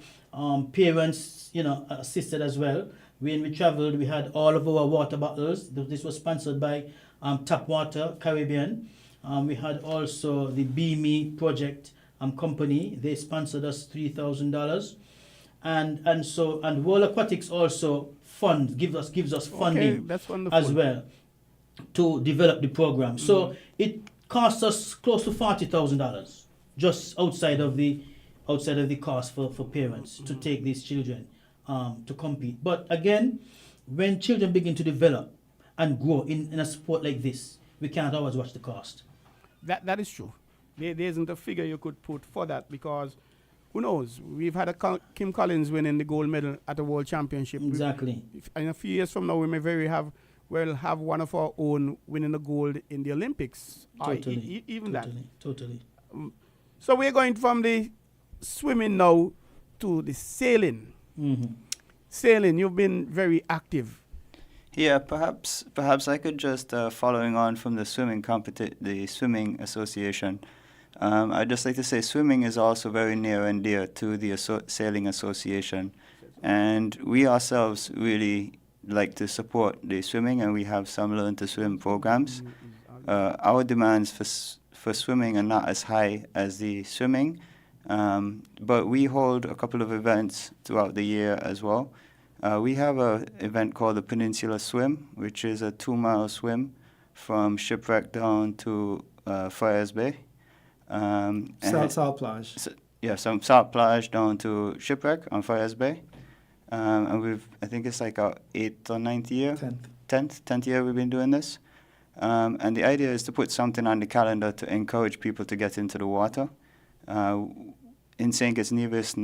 Parents, assisted as well. When we traveled, we had all of our water bottles. This was sponsored by Tap Water Caribbean. We had also the Be Me project company. They sponsored us $3,000, and World Aquatics also gives us funding that's wonderful. as well to develop the program. So it costs us close to $40,000 just outside of the cost for parents to take these children to compete. But again, when children begin to develop and grow in a sport like this, we can't always watch the cost. That is true. There isn't a figure you could put for that, because who knows? We've had Kim Collins winning the gold medal at the World Championship. Exactly. In a few years from now, we may have one of our own winning the gold in the Olympics. Totally. Even that. Totally. So we're going from the swimming now to the sailing. Mm-hmm. Sailing, you've been very active. Yeah, perhaps I could just following on from the the swimming association. I'd just like to say swimming is also very near and dear to the sailing association, and we ourselves really like to support the swimming, and we have some learn to swim programs. Our demands for swimming are not as high as the swimming, but we hold a couple of events throughout the year as well. We have an event called the Peninsula Swim, which is a 2-mile swim from Shipwreck down to Friars Bay. Salt Plage. Some Salt Plage down to Shipwreck on Friars Bay. And I think it's like our 8th or 9th year. 10th year we've been doing this. And the idea is to put something on the calendar to encourage people to get into the water. In St. Kitts Nevis,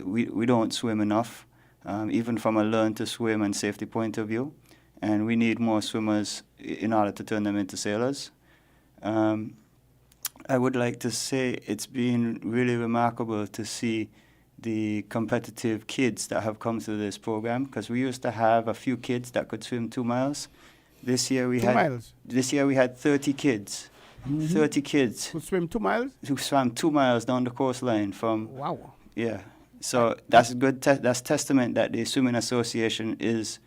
we don't swim enough, even from a learn to swim and safety point of view. And we need more swimmers in order to turn them into sailors. I would like to say it's been really remarkable to see the competitive kids that have come through this program, because we used to have a few kids that could swim 2 miles. This year we had 30 kids. 30 kids who swim 2 miles? Who swam 2 miles down the coastline from... Wow. Yeah. So that's good. That's testament that the Swimming Association is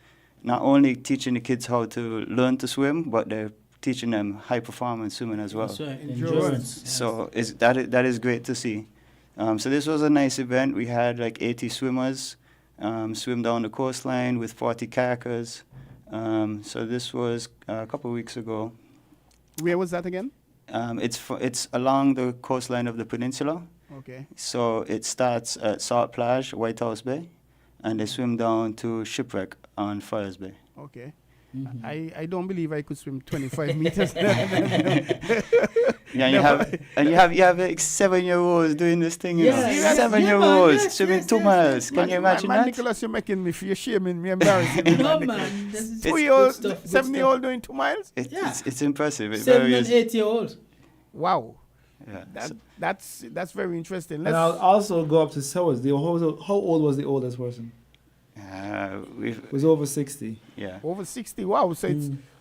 not only teaching the kids how to learn to swim, but they're teaching them high performance swimming as well. That's right. Endurance. So that is great to see. So this was a nice event. We had like 80 swimmers swim down the coastline with 40 kayakers. So this was a couple of weeks ago. Where was that again? It's along the coastline of the peninsula. Okay. So it starts at Salt Plage, White House Bay, and they swim down to Shipwreck on Friars Bay. Okay. Mm-hmm. I don't believe I could swim 25 meters. Yeah, you have like 7-year-olds doing this thing. You know? 7-year-olds swimming 2 miles. Can you imagine that? Nicholas, you're shaming me, embarrassing me. No, man. 2-year-old, 7-year-old doing 2 miles? It's impressive. 7 and 8-year-olds. Wow. Yeah. That's very interesting. And I'll also go up to Sowers. How old was the oldest person? It was over 60. Yeah. Over 60. Wow. So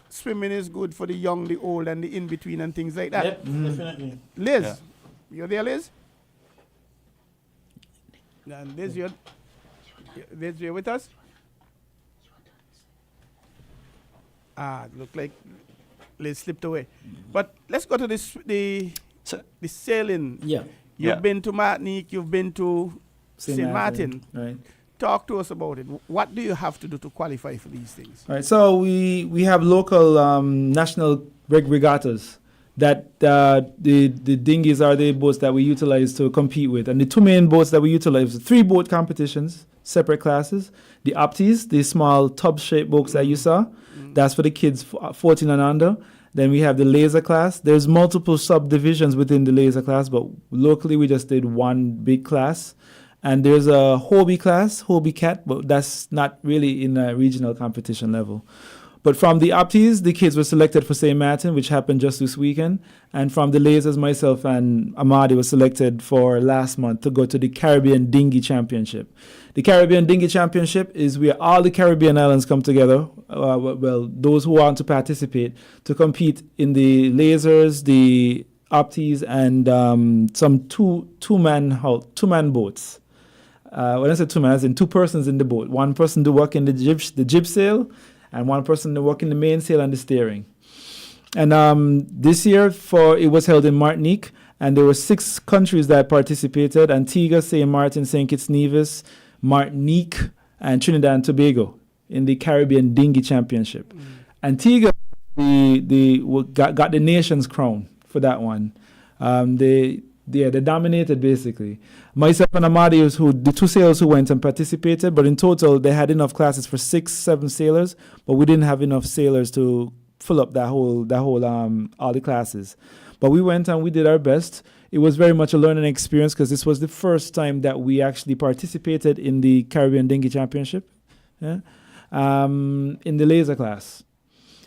swimming is good for the young, the old, and the in-between and things like that. Yep, definitely. Liz, you're there, Liz? And Liz, you're with us? Look like Liz slipped away. But let's go to the sailing. Yeah. You've been to Martinique, you've been to St. Martin. Right. Talk to us about it. What do you have to do to qualify for these things? All right. So we have local national regattas that the dinghies are the boats that we utilize to compete with. And the two main boats that we utilize, 3 boat competitions, separate classes. The Opties, the small tub-shaped boats that you saw, that's for the kids 14 and under. Then we have the laser class. There's multiple subdivisions within the laser class, but locally we just did one big class. And there's a Hobie class, Hobie Cat, but that's not really in a regional competition level. But from the Opties, the kids were selected for St. Martin, which happened just this weekend. And from the lasers, myself and Amadi was selected for last month to go to the Caribbean Dinghy Championship. The Caribbean Dinghy Championship is where all the Caribbean islands come together, those who want to participate, to compete in the lasers, the Opties, and some two-man boats. When I say 2 man, I mean 2 persons in the boat. 1 person to work in the jib sail, and 1 person to work in the mainsail and the steering. And this year it was held in Martinique, and there were 6 countries that participated: Antigua, Saint Martin, Saint Kitts, Nevis, Martinique, and Trinidad and Tobago in the Caribbean Dinghy Championship. Antigua got the nation's crown for that one. They dominated basically. Myself and Amadeus, the 2 sailors who went and participated, but in total they had enough classes for 6-7 sailors, but we didn't have enough sailors to fill up all the classes. But we went and we did our best. It was very much a learning experience because this was the first time that we actually participated in the Caribbean Dinghy Championship, in the laser class.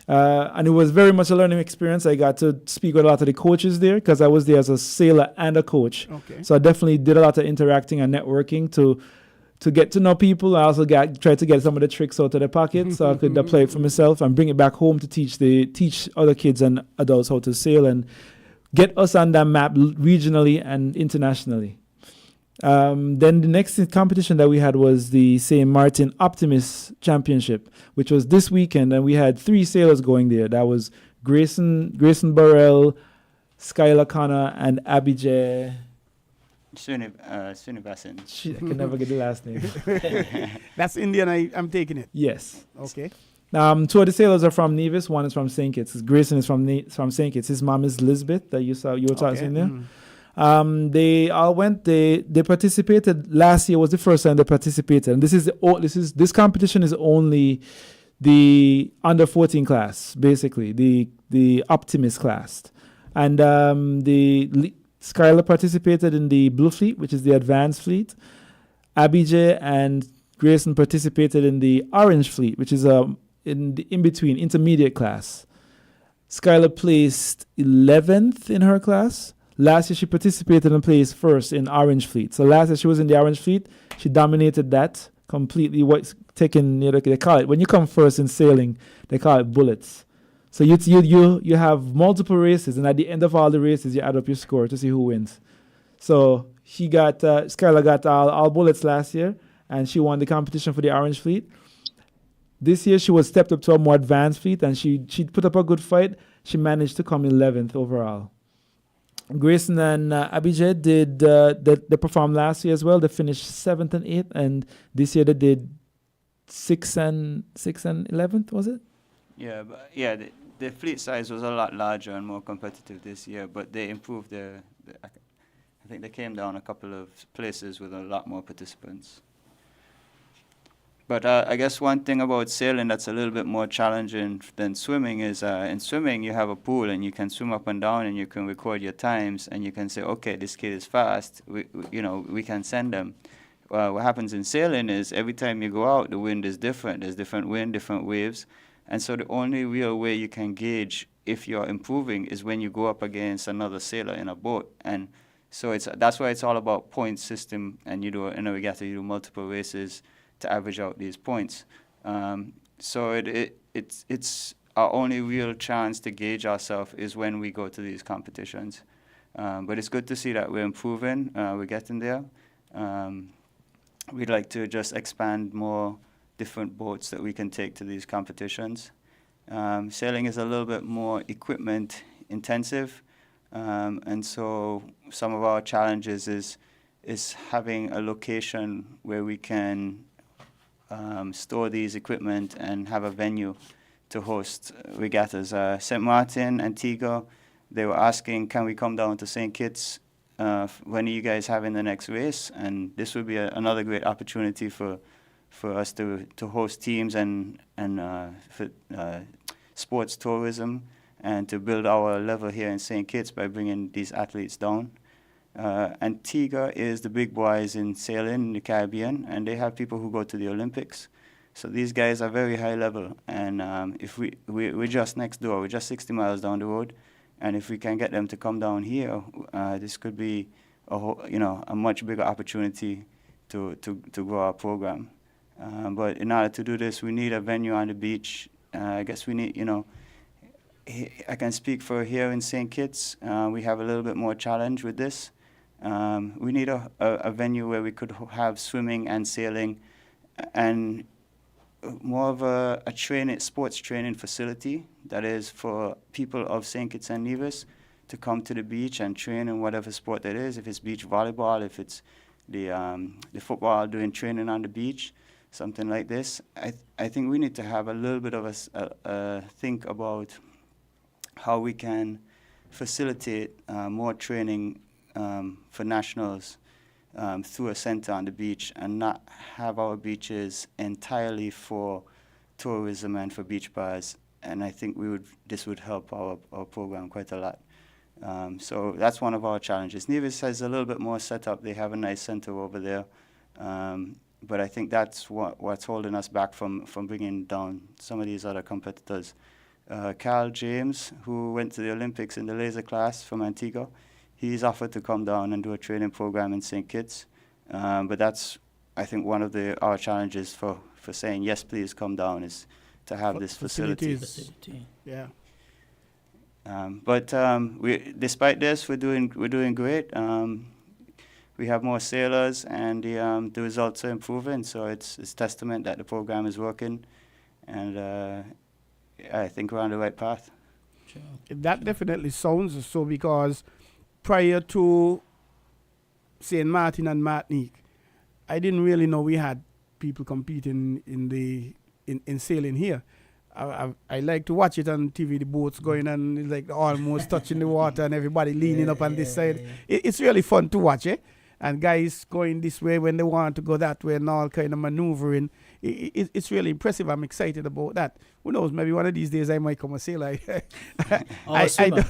And it was very much a learning experience. I got to speak with a lot of the coaches there because I was there as a sailor and a coach. Okay. So I definitely did a lot of interacting and networking to get to know people. I also tried to get some of the tricks out of the pocket so I could apply it for myself and bring it back home to teach other kids and adults how to sail and get us on that map regionally and internationally. Then the next competition that we had was the St. Martin Optimist Championship, which was this weekend, and we had 3 sailors going there. That was Grayson Burrell, Skylar Connor, and Abijay. Sunivasan. Shit, I can never get the last name. That's Indian. I'm taking it. Yes. Okay. 2 of the sailors are from Nevis. One is from St. Kitts. Grayson is from St. Kitts. His mom is Lisbeth that you were talking there. They all went. They participated last year. Was the first time they participated, and this competition is only the under 14 class, basically the Optimist class, and Skylar participated in the Blue Fleet, which is the advanced fleet. Abijay and Grayson participated in the Orange Fleet, which is in the in-between intermediate class. Skylar placed 11th in her class. Last year she participated and placed first in Orange Fleet. So last year she was in the Orange Fleet. She dominated that completely. They call it, when you come first in sailing, they call it bullets. So you have multiple races, and at the end of all the races, you add up your score to see who wins. So Skylar got all bullets last year, and she won the competition for the Orange Fleet. This year she was stepped up to a more advanced fleet, and she put up a good fight. She managed to come 11th overall. Grayson and Abijay they performed last year as well. They finished 7th and 8th, and this year they did 6th and 11th, was it? Yeah, but the fleet size was a lot larger and more competitive this year, but they improved I think they came down a couple of places with a lot more participants. But I guess one thing about sailing that's a little bit more challenging than swimming is in swimming you have a pool and you can swim up and down and you can record your times and you can say, okay, this kid is fast, we can send them. What happens in sailing is every time you go out, the wind is different. There's different wind, different waves. And so the only real way you can gauge if you're improving is when you go up against another sailor in a boat. And so that's why it's all about point system, and in a regatta you do multiple races to average out these points. So it's our only real chance to gauge ourselves is when we go to these competitions. But it's good to see that we're improving, we're getting there. We'd like to just expand more different boats that we can take to these competitions. Sailing is a little bit more equipment intensive, and so some of our challenges is having a location where we can store these equipment and have a venue to host regattas. St. Martin, Antigua, they were asking, can we come down to St. Kitts? When are you guys having the next race? And this would be another great opportunity for us to host teams and for sports tourism and to build our level here in St. Kitts by bringing these athletes down. Antigua is the big boys in sailing in the Caribbean, and they have people who go to the Olympics. So these guys are very high level, and if we're just next door, we're just 60 miles down the road, and if we can get them to come down here, this could be a much bigger opportunity to grow our program. But in order to do this, we need a venue on the beach. I guess we need, I can speak for here in St. Kitts. We have a little bit more challenge with this. We need a venue where we could have swimming and sailing, and more of a sports training facility that is for people of St. Kitts and Nevis to come to the beach and train in whatever sport that is. If it's beach volleyball, if it's the football, doing training on the beach, something like this. I think we need to have a little bit of a think about how we can facilitate more training for nationals through a center on the beach, and not have our beaches entirely for tourism and for beach bars. And I think this would help our program quite a lot. So that's one of our challenges. Nevis has a little bit more set up. They have a nice center over there. But I think that's what's holding us back from bringing down some of these other competitors. Cal James, who went to the Olympics in the laser class from Antigua, he's offered to come down and do a training program in St. Kitts. But that's, I think, one of our challenges for saying, yes, please come down, is to have this facility. Yeah. But despite this, we're doing great. We have more sailors, and the results are improving. So it's testament that the program is working, and I think we're on the right path. Sure. That definitely sounds so, because prior to St. Martin and Martinique, I didn't really know we had people competing in sailing here. I like to watch it on TV, the boats going and it's like almost touching the water and everybody leaning up on this side. It's really fun to watch, eh? And guys going this way when they want to go that way and all kind of maneuvering. It's really impressive. I'm excited about that. Who knows, maybe one of these days I might come a sailor. Or a swimmer.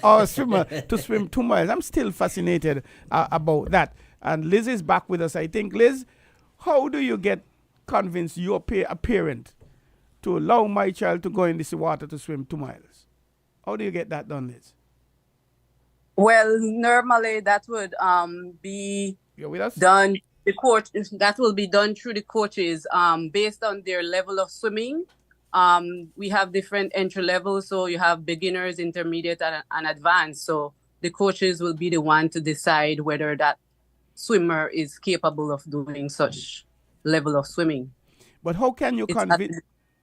Or a swimmer to swim 2 miles. I'm still fascinated about that. And Liz is back with us, I think. Liz, how do you convince your a parent to allow my child to go in this water to swim 2 miles? How do you get that done, Liz? Well, normally that would be You're with us? done. The coach, that will be done through the coaches based on their level of swimming. We have different entry levels, so you have beginners, intermediate, and advanced. So the coaches will be the one to decide whether that swimmer is capable of doing such level of swimming. But how can you convince?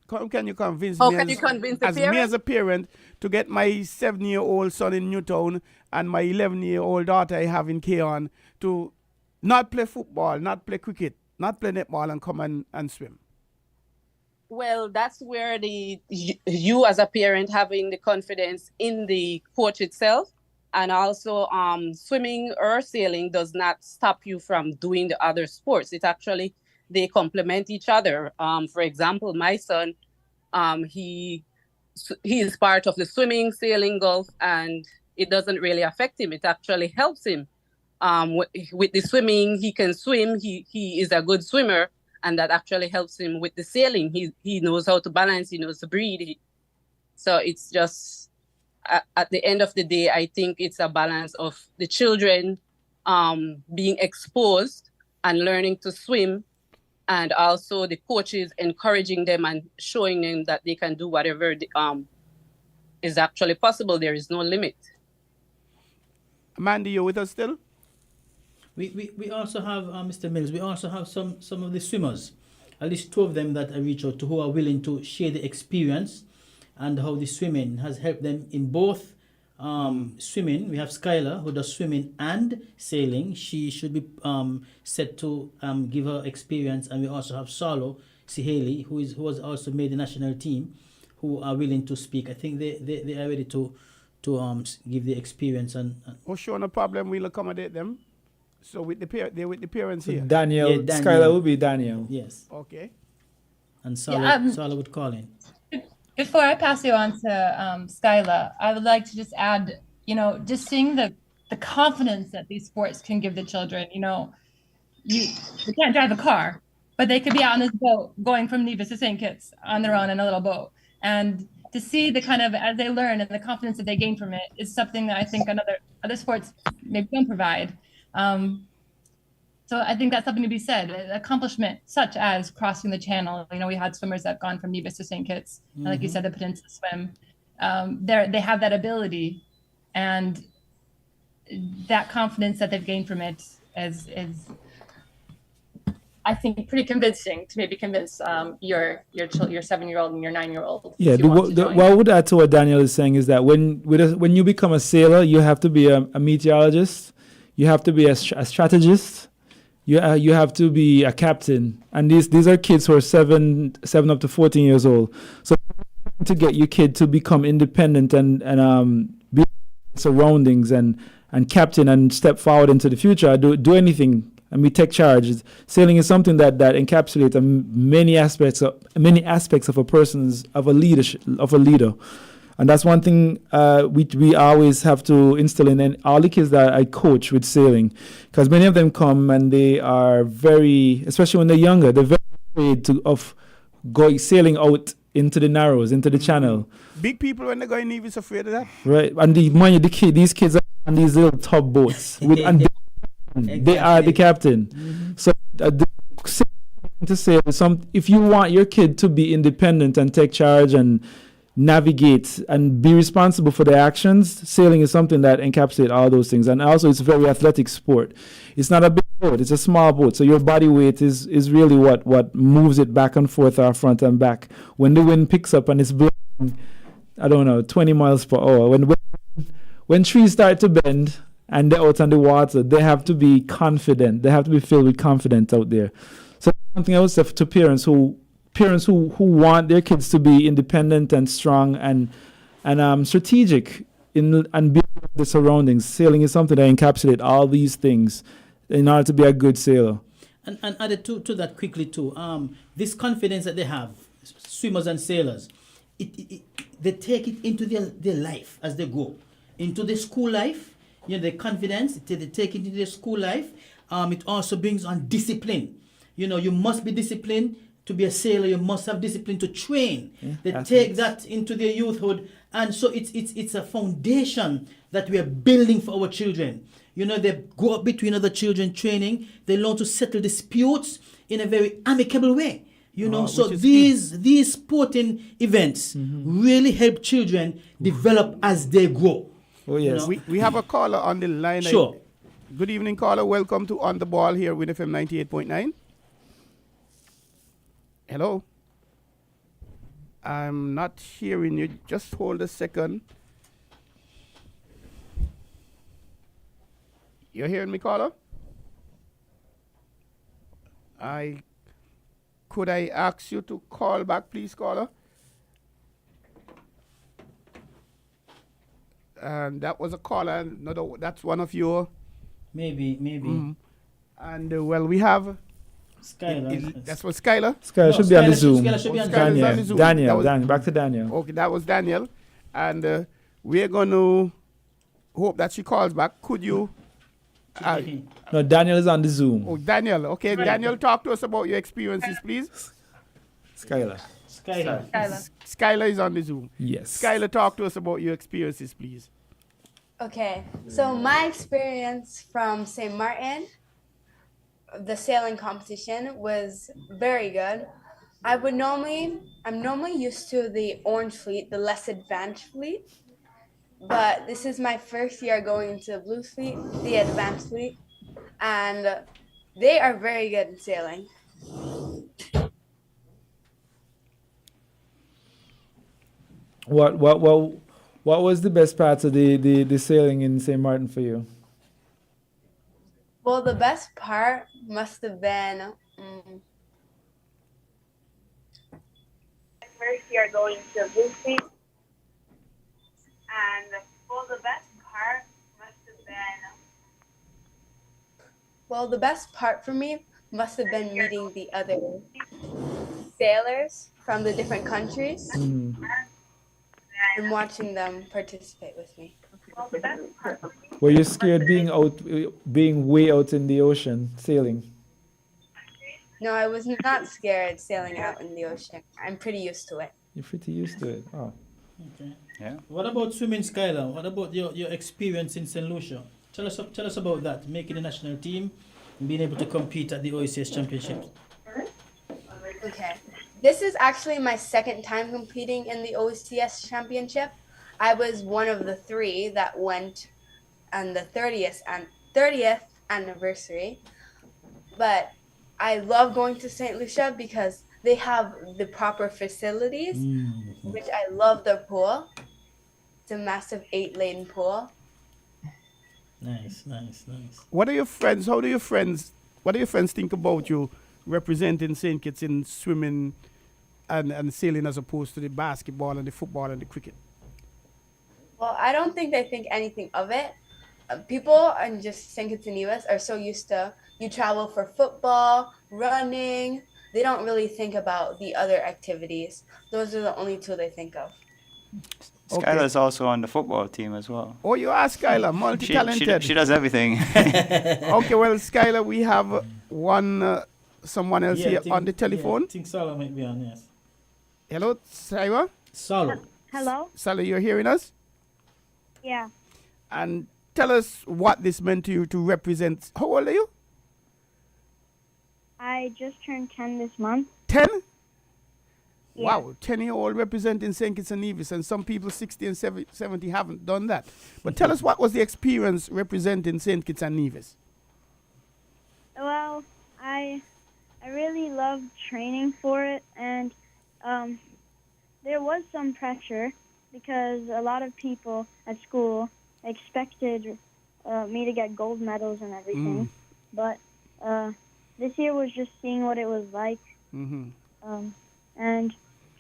How can you convince How me can you convince the me parent? as a parent to get my 7-year-old son in Newtown and my 11-year-old daughter I have in Keon to not play football, not play cricket, not play netball, and come and swim? Well, that's where you as a parent having the confidence in the coach itself, and also swimming or sailing does not stop you from doing the other sports. It actually, they complement each other. For example, my son, he is part of the swimming, sailing, golf, and it doesn't really affect him. It actually helps him. With the swimming, he can swim. He is a good swimmer, and that actually helps him with the sailing. He knows how to balance. He knows to breathe. So it's just, at the end of the day, I think it's a balance of the children being exposed and learning to swim, and also the coaches encouraging them and showing them that they can do whatever is actually possible. There is no limit. Mandy, you with us still? We also have, Mr. Mills, we also have some of the swimmers, at least 2 of them that I reach out to, who are willing to share the experience and how the swimming has helped them in both swimming. We have Skylar, who does swimming and sailing. She should be set to give her experience. And we also have Salo Siheli, who has also made the national team, who are willing to speak. I think they are ready to give the experience. Oh, sure, no problem. We'll accommodate them. So they're with the parents here. Daniel, Yeah, Daniel. Skylar will be Daniel. Yes. Okay. And Salo would call in. Before I pass you on to Skyla, I would like to just add, just seeing the confidence that these sports can give the children. They can't drive a car, but they could be out on this boat going from Nevis to St. Kitts on their own in a little boat. And to see the kind of, as they learn and the confidence that they gain from it is something that I think other sports maybe don't provide. So I think that's something to be said. An accomplishment such as crossing the channel. We had swimmers that have gone from Nevis to St. Kitts, and like you said, the Peninsula Swim. They have that ability, and that confidence that they've gained from it is I think, pretty convincing to maybe convince your 7-year-old and your 9-year-old Yeah, to want to join. what I would add to what Daniel is saying is that when you become a sailor, you have to be a meteorologist, you have to be a strategist, you have to be a captain, and these are kids who are 7 up to 14 years old. So to get your kid to become independent and be surroundings and captain and step forward into the future, do anything. And we take charge. Sailing is something that encapsulates many aspects of a leader, and that's one thing we always have to instill in all the kids that I coach with sailing, because many of them come and they are very, especially when they're younger, they're very afraid of going sailing out into the narrows, into the channel. Big people when they go in Navy is afraid of that. Right, and these kids are on these little tub boats and they are the captain. Mm-hmm. So to say if you want your kid to be independent and take charge and navigate and be responsible for their actions, sailing is something that encapsulates all those things. And also it's a very athletic sport. It's not a big boat, it's a small boat. So your body weight is really what moves it back and forth or front and back. When the wind picks up and it's blowing, 20 miles per hour, when trees start to bend and they're out on the water, they have to be confident. They have to be filled with confidence out there. So something I would say to parents who want their kids to be independent and strong and strategic and be the surroundings. Sailing is something that encapsulates all these things in order to be a good sailor. And added to that quickly too, this confidence that they have, swimmers and sailors, they take it into their life as they go into the school life. The confidence, they take it into their school life. It also brings on discipline. You must be disciplined to be a sailor. You must have discipline to train. They take that into their youthhood, and so it's a foundation that we are building for our children. They go up between other children training. They learn to settle disputes in a very amicable way. So these sporting events really help children develop as they grow. Oh, yes. We have a caller on the line. Sure. Good evening, caller. Welcome to On the Ball here with FM 98.9. Hello. I'm not hearing you. Just hold a second. You're hearing me, caller? Could I ask you to call back, please, caller? And that was a caller. No, that's one of your. Maybe. Mm-hmm. And we have. Skylar. That's what Skylar. Skylar should be on the Zoom. Skylar should be on Daniel. the Zoom. Daniel. Back to Daniel. Okay, that was Daniel, and we're going to hope that she calls back. Could you? No, Daniel is on the Zoom. Oh, Daniel. Okay, right. Daniel, talk to us about your experiences, please. Skylar is on the Zoom. Yes. Skylar, talk to us about your experiences, please. Okay, so my experience from St. Martin, the sailing competition, was very good. I'm normally used to the orange fleet, the less advanced fleet, but this is my first year going into the blue fleet, the advanced fleet, and they are very good at sailing. What was the best part of the sailing in St. Martin for you? Well, the best part must have been first year going to blue fleet, and the best part must have been. Well, the best part for me must have been meeting the other sailors from the different countries. And watching them participate with me. Were you scared being way out in the ocean sailing? No, I was not scared sailing out in the ocean. I'm pretty used to it. You're pretty used to it. Oh. Okay. Yeah. What about swimming, Skylar? What about your experience in St. Lucia? Tell us about that. Making the national team and being able to compete at the OECS Championships. Okay. This is actually my second time competing in the OCS Championship. I was one of the 3 that went on the 30th anniversary. But I love going to St. Lucia because they have the proper facilities, which I love their pool. It's a massive 8-lane pool. Nice, nice, nice. What are your friends? What do your friends think about you representing St. Kitts in swimming and sailing as opposed to the basketball and the football and the cricket? Well, I don't think they think anything of it. People and just St. Kitts and Nevis are so used to you travel for football, running. They don't really think about the other activities. Those are the only two they think of. Okay. Skylar's also on the football team as well. Oh, you are Skylar, multi-talented. She does everything. Okay, well, Skylar, we have someone else here on the telephone. I think Salo might be on, yes. Hello, Saiwa? Salo. Hello? Salo, you're hearing us? Yeah. And tell us what this meant to you to represent. How old are you? I just turned 10 this month. 10? Yeah. Wow, 10-year-old representing St. Kitts and Nevis, and some people 60 and 70 haven't done that. But tell us, what was the experience representing St. Kitts and Nevis? Well, I really loved training for it, and there was some pressure because a lot of people at school expected me to get gold medals and everything. But this year was just seeing what it was like. And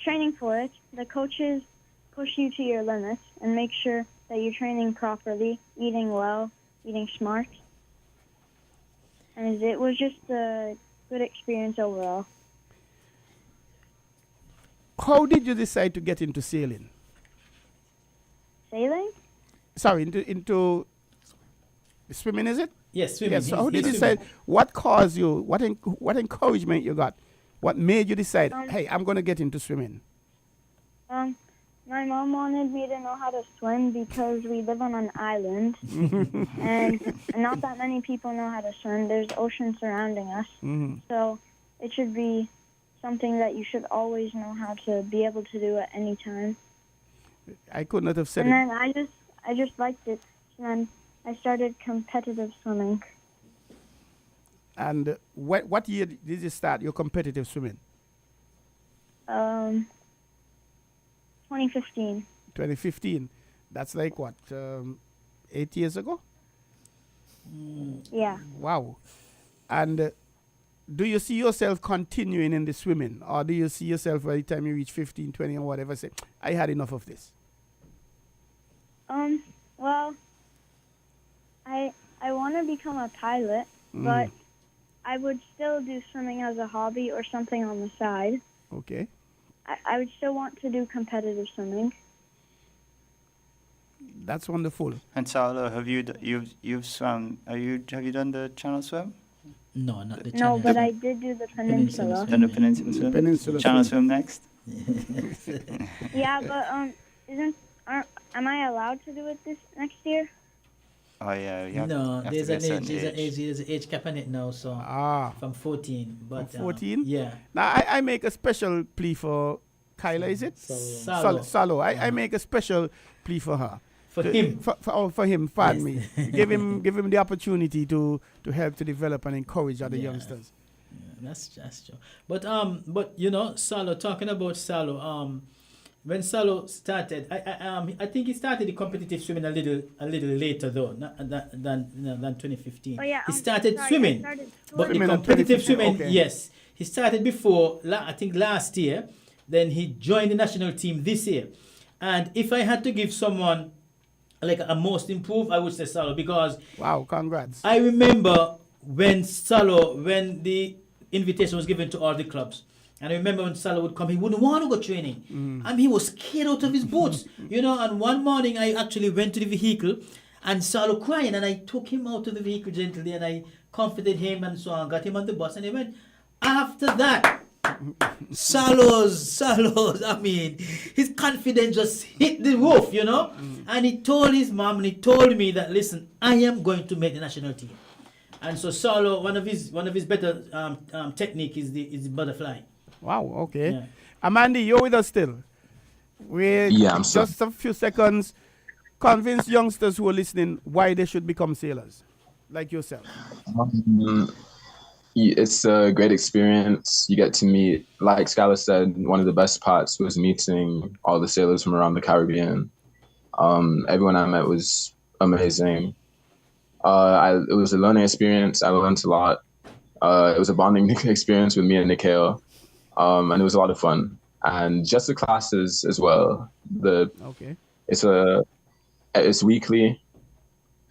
training for it, the coaches push you to your limits and make sure that you're training properly, eating well, eating smart. And it was just a good experience overall. How did you decide to get into sailing? Sailing? Sorry, into swimming, is it? Yes, swimming. Yes. So how did you decide? What caused you? What encouragement you got? What made you decide, hey, I'm going to get into swimming? My mom wanted me to know how to swim because we live on an island, and not that many people know how to swim. There's ocean surrounding us, so it should be something that you should always know how to be able to do at any time. I could not have said and it. then I just liked it, and then I started competitive swimming. And what year did you start your competitive swimming? 2015. 2015. That's like what, 8 years ago? Yeah. Wow. And do you see yourself continuing in the swimming, or do you see yourself by the time you reach 15, 20, or whatever, say, I had enough of this? Well, I want to become a pilot, but I would still do swimming as a hobby or something on the side. Okay. I would still want to do competitive swimming. That's wonderful. And Salo, have you've swum? Have you done the channel swim? No, not the No, channel. but I did do the peninsula. Done the peninsula swim? Peninsula Channel swim. swim next? Yeah, but am I allowed to do it this next year? Oh yeah, you have, No, you have there's to an be a age, certain there's an age cap on it now, so from 14. But From 14? yeah. Now, I make a special plea for Kyla, is it? Salo. Salo. I make a special plea for her. For him. For him, pardon me. give him the opportunity to help to develop and encourage other youngsters. Yeah, that's true. But you know, Salo, talking about Salo, when Salo started, I think he started the competitive swimming a little later though, than 2015. Oh, yeah, he started sorry, swimming, I started but the swimming in competitive 2015, swimming, okay. yes, he started before. I think last year. Then he joined the national team this year, and if I had to give someone like a most improved, I would say Salo, because Wow, congrats. I remember when the invitation was given to all the clubs. And I remember when Salo would come, he wouldn't want to go training. And he was scared out of his boots. You know, and one morning I actually went to the vehicle and Salo crying, and I took him out of the vehicle gently and I comforted him and so on, got him on the bus, and he went. After that, Salo's, I mean, his confidence just hit the roof, you know? And he told his mom and he told me that, listen, I am going to make the national team. And so Salo, one of his better technique is the butterfly. Wow, okay. Yeah. Amanda, you're with us still. I'm just a few seconds. Convince youngsters who are listening why they should become sailors, like yourself. It's a great experience. You get to meet, like Skylar said, one of the best parts was meeting all the sailors from around the Caribbean. Everyone I met was amazing. It was a learning experience. I learned a lot. It was a bonding experience with me and Nikhil, and it was a lot of fun. And just the classes as well. Okay. It's weekly.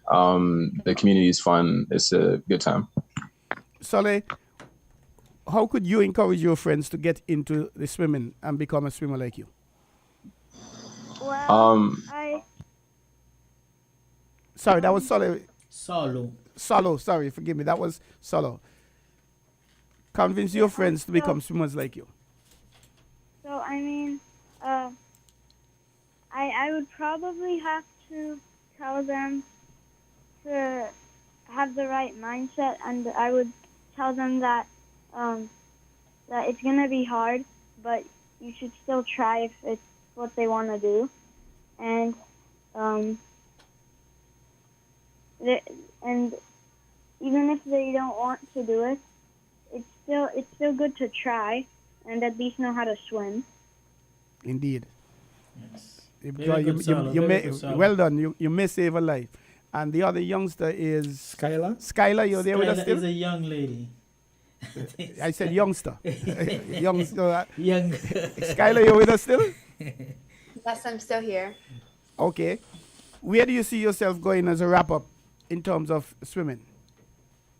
The community is fun. It's a good time. Solly, how could you encourage your friends to get into the swimming and become a swimmer like you? Well, Sorry, that was Solly. Solo. Sorry, forgive me. That was Solo. Convince your friends to become swimmers like you. So, I mean, I would probably have to tell them to have the right mindset, and I would tell them that that it's gonna be hard, but you should still try if it's what they want to do, and and even if they don't want to do it, it's still good to try and at least know how to swim. Indeed. Yes. Well done. You may save a life. And the other youngster is Skylar. Skylar, you're there with us still? Is a young lady. I said youngster. youngster. Young. Skylar, you're with us still? Yes, I'm still here. Okay. Where do you see yourself going as a wrap-up in terms of swimming?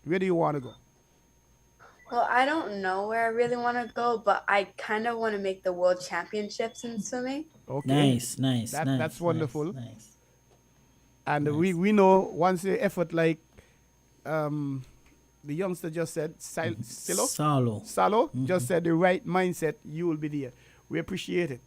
Where do you want to go? Well, I don't know where I really want to go, but I kind of want to make the world championships in swimming. Okay. Nice. That's wonderful. Nice. And we know once the effort like the youngster just said, Salo just said the right mindset, you will be there. We appreciate it.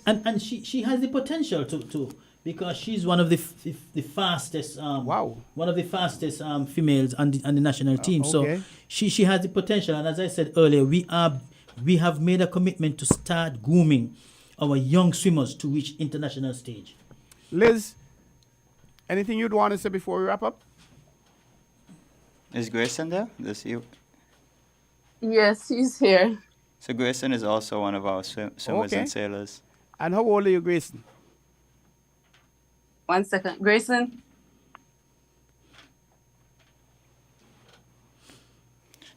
And she has the potential to because she's one of the fastest one of the fastest females on the national team. Okay. So she has the potential, and as I said earlier, we have made a commitment to start grooming our young swimmers to reach international stage. Liz, anything you'd want to say before we wrap up? Is Grayson there? Does he? Yes, he's here. So Grayson is also one of our swimmers and sailors. And how old are you, Grayson? 1 second. Grayson?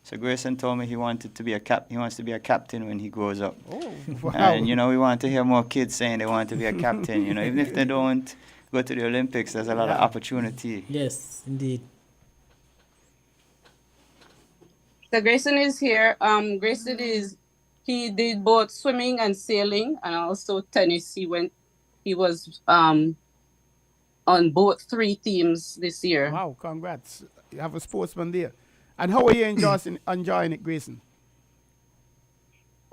So Grayson told me he wanted to be he wants to be a captain when he grows up. Oh, wow. And we want to hear more kids saying they want to be a captain. Even if they don't go to the Olympics, there's a lot of opportunity. Yes, indeed. So Grayson is here. Grayson he did both swimming and sailing, and also tennis. He was on both 3 teams this year. Wow, congrats. You have a sportsman there. And how are you enjoying it, Grayson?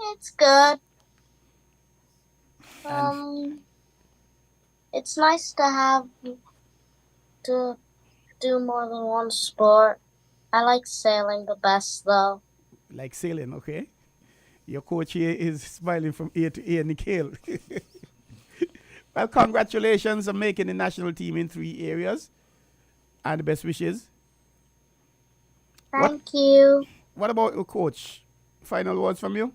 It's good. It's nice to have to do more than one sport. I like sailing the best, though. Like sailing, okay. Your coach here is smiling from ear to ear, Nikhil. Well, congratulations on making the national team in 3 areas. And the best wishes. Thank you. What about your coach? Final words from you?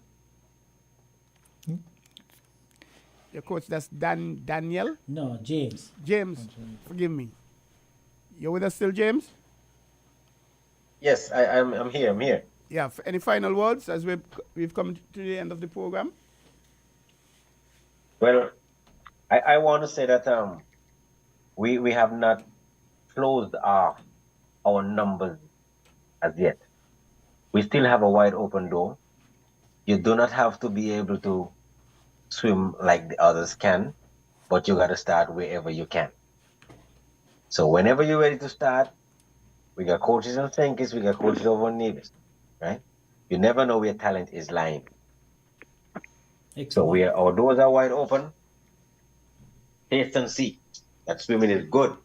Your coach, that's Daniel? No, James. James, forgive me. You're with us still, James? Yes, I'm here. I'm here. Yeah. Any final words as we've come to the end of the program? Well, I want to say that we have not closed off our numbers as yet. We still have a wide open door. You do not have to be able to swim like the others can, but you got to start wherever you can. So whenever you're ready to start, we got coaches in St. Kitts, we got coaches over in Nevis, right? You never know where talent is lying. Excellent. So our doors are wide open. Taste and see. That swimming is good.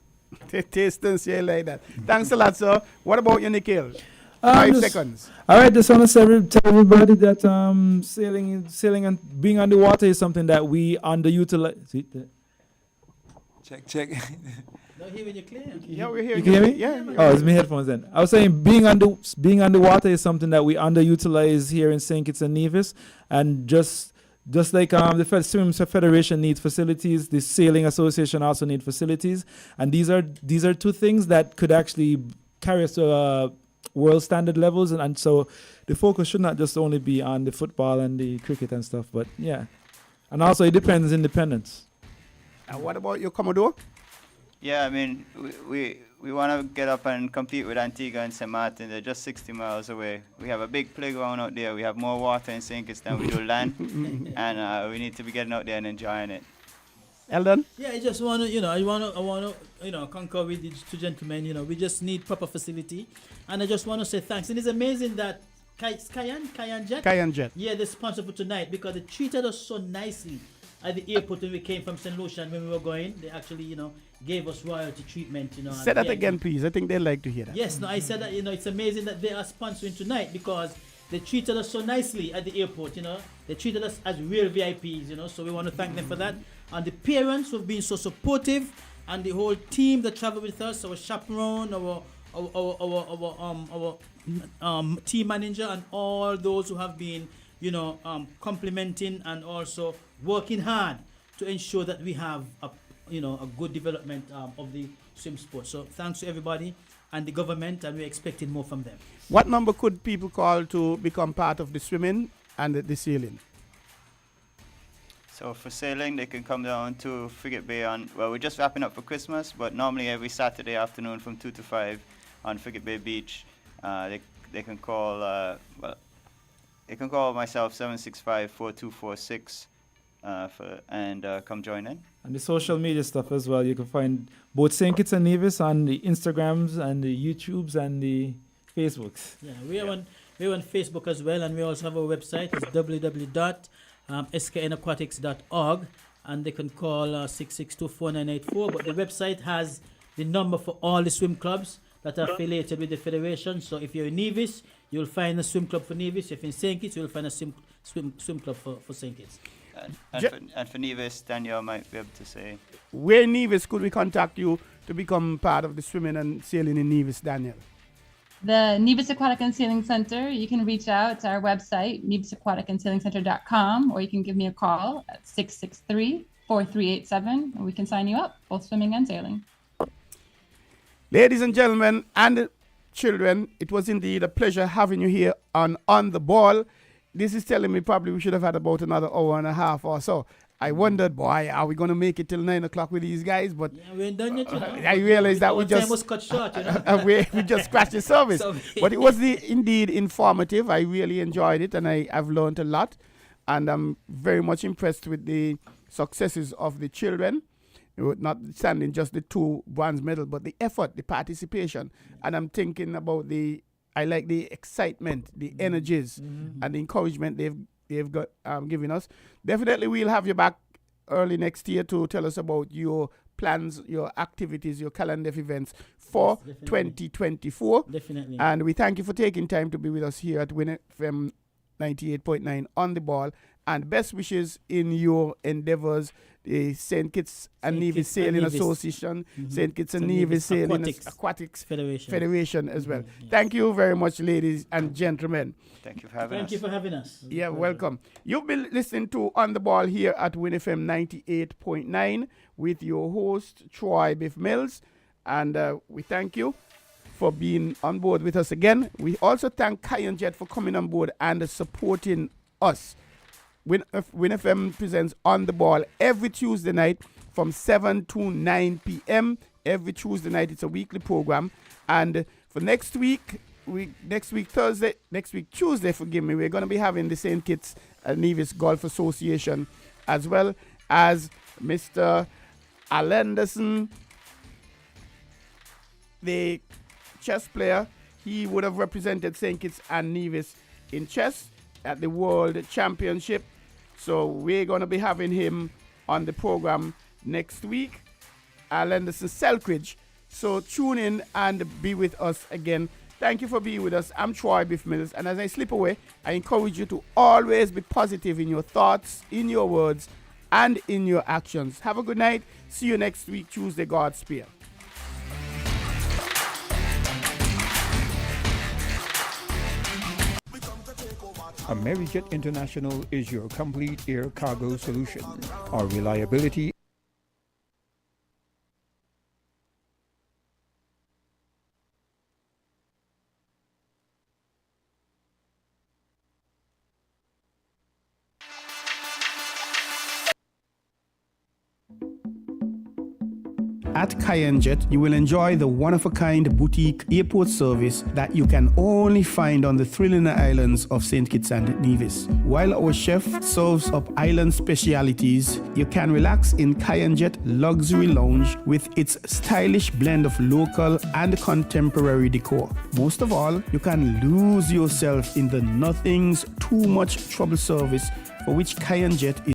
Taste and see like that. Thanks a lot, sir. What about you, Nikhil? 5 seconds. All right, just want to tell everybody that sailing and being on the water is something that we underutilize. Check. No, hearing you clear. Yeah, we're hearing You can hear me? Yeah. Oh, it's my headphones then. I was saying being underwater is something that we underutilize here in St. Kitts and Nevis, and just like the Swimming Federation needs facilities, the Sailing Association also need facilities, and these are two things that could actually carry us to world standard levels, and so the focus should not just only be on the football and the cricket and stuff, but yeah, and also it depends independence. And what about you, Commodore? Yeah, I mean, we want to get up and compete with Antigua and St. Martin. They're just 60 miles away. We have a big playground out there. We have more water in St. Kitts than we do land. And we need to be getting out there and enjoying it. Eldon? Yeah, I just want to, I want to, concur with the two gentlemen. We just need proper facility. And I just want to say thanks. And it's amazing that Cayenne Jet? Yeah, the sponsor for tonight, because they treated us so nicely at the airport when we came from St. Lucia. When we were going, they actually, gave us royalty treatment. Say that again, please. I think they'd like to hear that. Yes, no, I said that, it's amazing that they are sponsoring tonight because they treated us so nicely at the airport, They treated us as real VIPs, so we want to thank them for that. And the parents who have been so supportive, and the whole team that traveled with us, our chaperone, our team manager, and all those who have been, complimenting and also working hard to ensure that we have a good development of the swim sport. So thanks to everybody and the government, and we're expecting more from them. What number could people call to become part of the swimming and the sailing? So for sailing, they can come down to Frigate Bay we're just wrapping up for Christmas, but normally every Saturday afternoon from 2 to 5 on Frigate Bay Beach, they can call, they can call myself 765-4246 and come join in. And the social media stuff as well. You can find both St. Kitts and Nevis on the Instagrams and the YouTubes and the Facebooks. Yeah, we're on Facebook as well, and we also have our website. It's www.sknaquatics.org, and they can call 662-4984. But the website has the number for all the swim clubs that are affiliated with the federation. So if you're in Nevis, you'll find a swim club for Nevis. If you're in St. Kitts, you'll find a swim club for St. Kitts. And for Nevis, Daniel might be able to say. Where in Nevis could we contact you to become part of the swimming and sailing in Nevis, Daniel? The Nevis Aquatic and Sailing Center, you can reach out to our website, nevisaquaticandsailing.com, or you can give me a call at 663-4387, and we can sign you up, both swimming and sailing. Ladies and gentlemen and children, it was indeed a pleasure having you here on the Ball. This is telling me probably we should have had about another hour and a half or so. I wondered, boy, are we going to make it till 9 o'clock with these guys? But yeah, we ain't done yet, I realized that time was cut short, we just scratched the surface. But it was indeed informative. I really enjoyed it, and I've learned a lot. And I'm very much impressed with the successes of the children. Not standing just the 2 bronze medals, but the effort, the participation. And I'm thinking about I like the excitement, the energies, and the encouragement they've got given us. Definitely we'll have you back early next year to tell us about your plans, your activities, your calendar of events for 2024. Definitely. And we thank you for taking time to be with us here at WINNMedia 98.9 on the Ball. And best wishes in your endeavors. The St. Kitts and Nevis Sailing Association, St. Kitts and Nevis Sailing Aquatics Federation as well. Yes. Thank you very much, ladies and gentlemen. Thank you for having us. Thank you for having us. Yeah, welcome. You've been listening to On the Ball here at WINFM 98.9 with your host, Troy Biff Mills. And we thank you for being on board with us again. We also thank Cayenne Jet for coming on board and supporting us. WINFM presents On the Ball every Tuesday night from 7 to 9 p.m. Every Tuesday night. It's a weekly program. And for next week Tuesday, forgive me, we're going to be having the St. Kitts and Nevis Golf Association, as well as Mr. Al Anderson, the chess player. He would have represented St. Kitts and Nevis in chess at the World Championship. So we're going to be having him on the program next week. Al Anderson Selkridge. So tune in and be with us again. Thank you for being with us. I'm Troy Biff Mills. And as I slip away, I encourage you to always be positive in your thoughts, in your words, and in your actions. Have a good night. See you next week, Tuesday, God's Spear. Amerijet International is your complete air cargo solution. Our reliability At QuyenJet, you will enjoy the one-of-a-kind boutique airport service that you can only find on the thrilling islands of St. Kitts and Nevis. While our chef serves up island specialities, you can relax in QuyenJet Luxury Lounge with its stylish blend of local and contemporary decor. Most of all, you can lose yourself in the nothing's too much trouble service for which QuyenJet is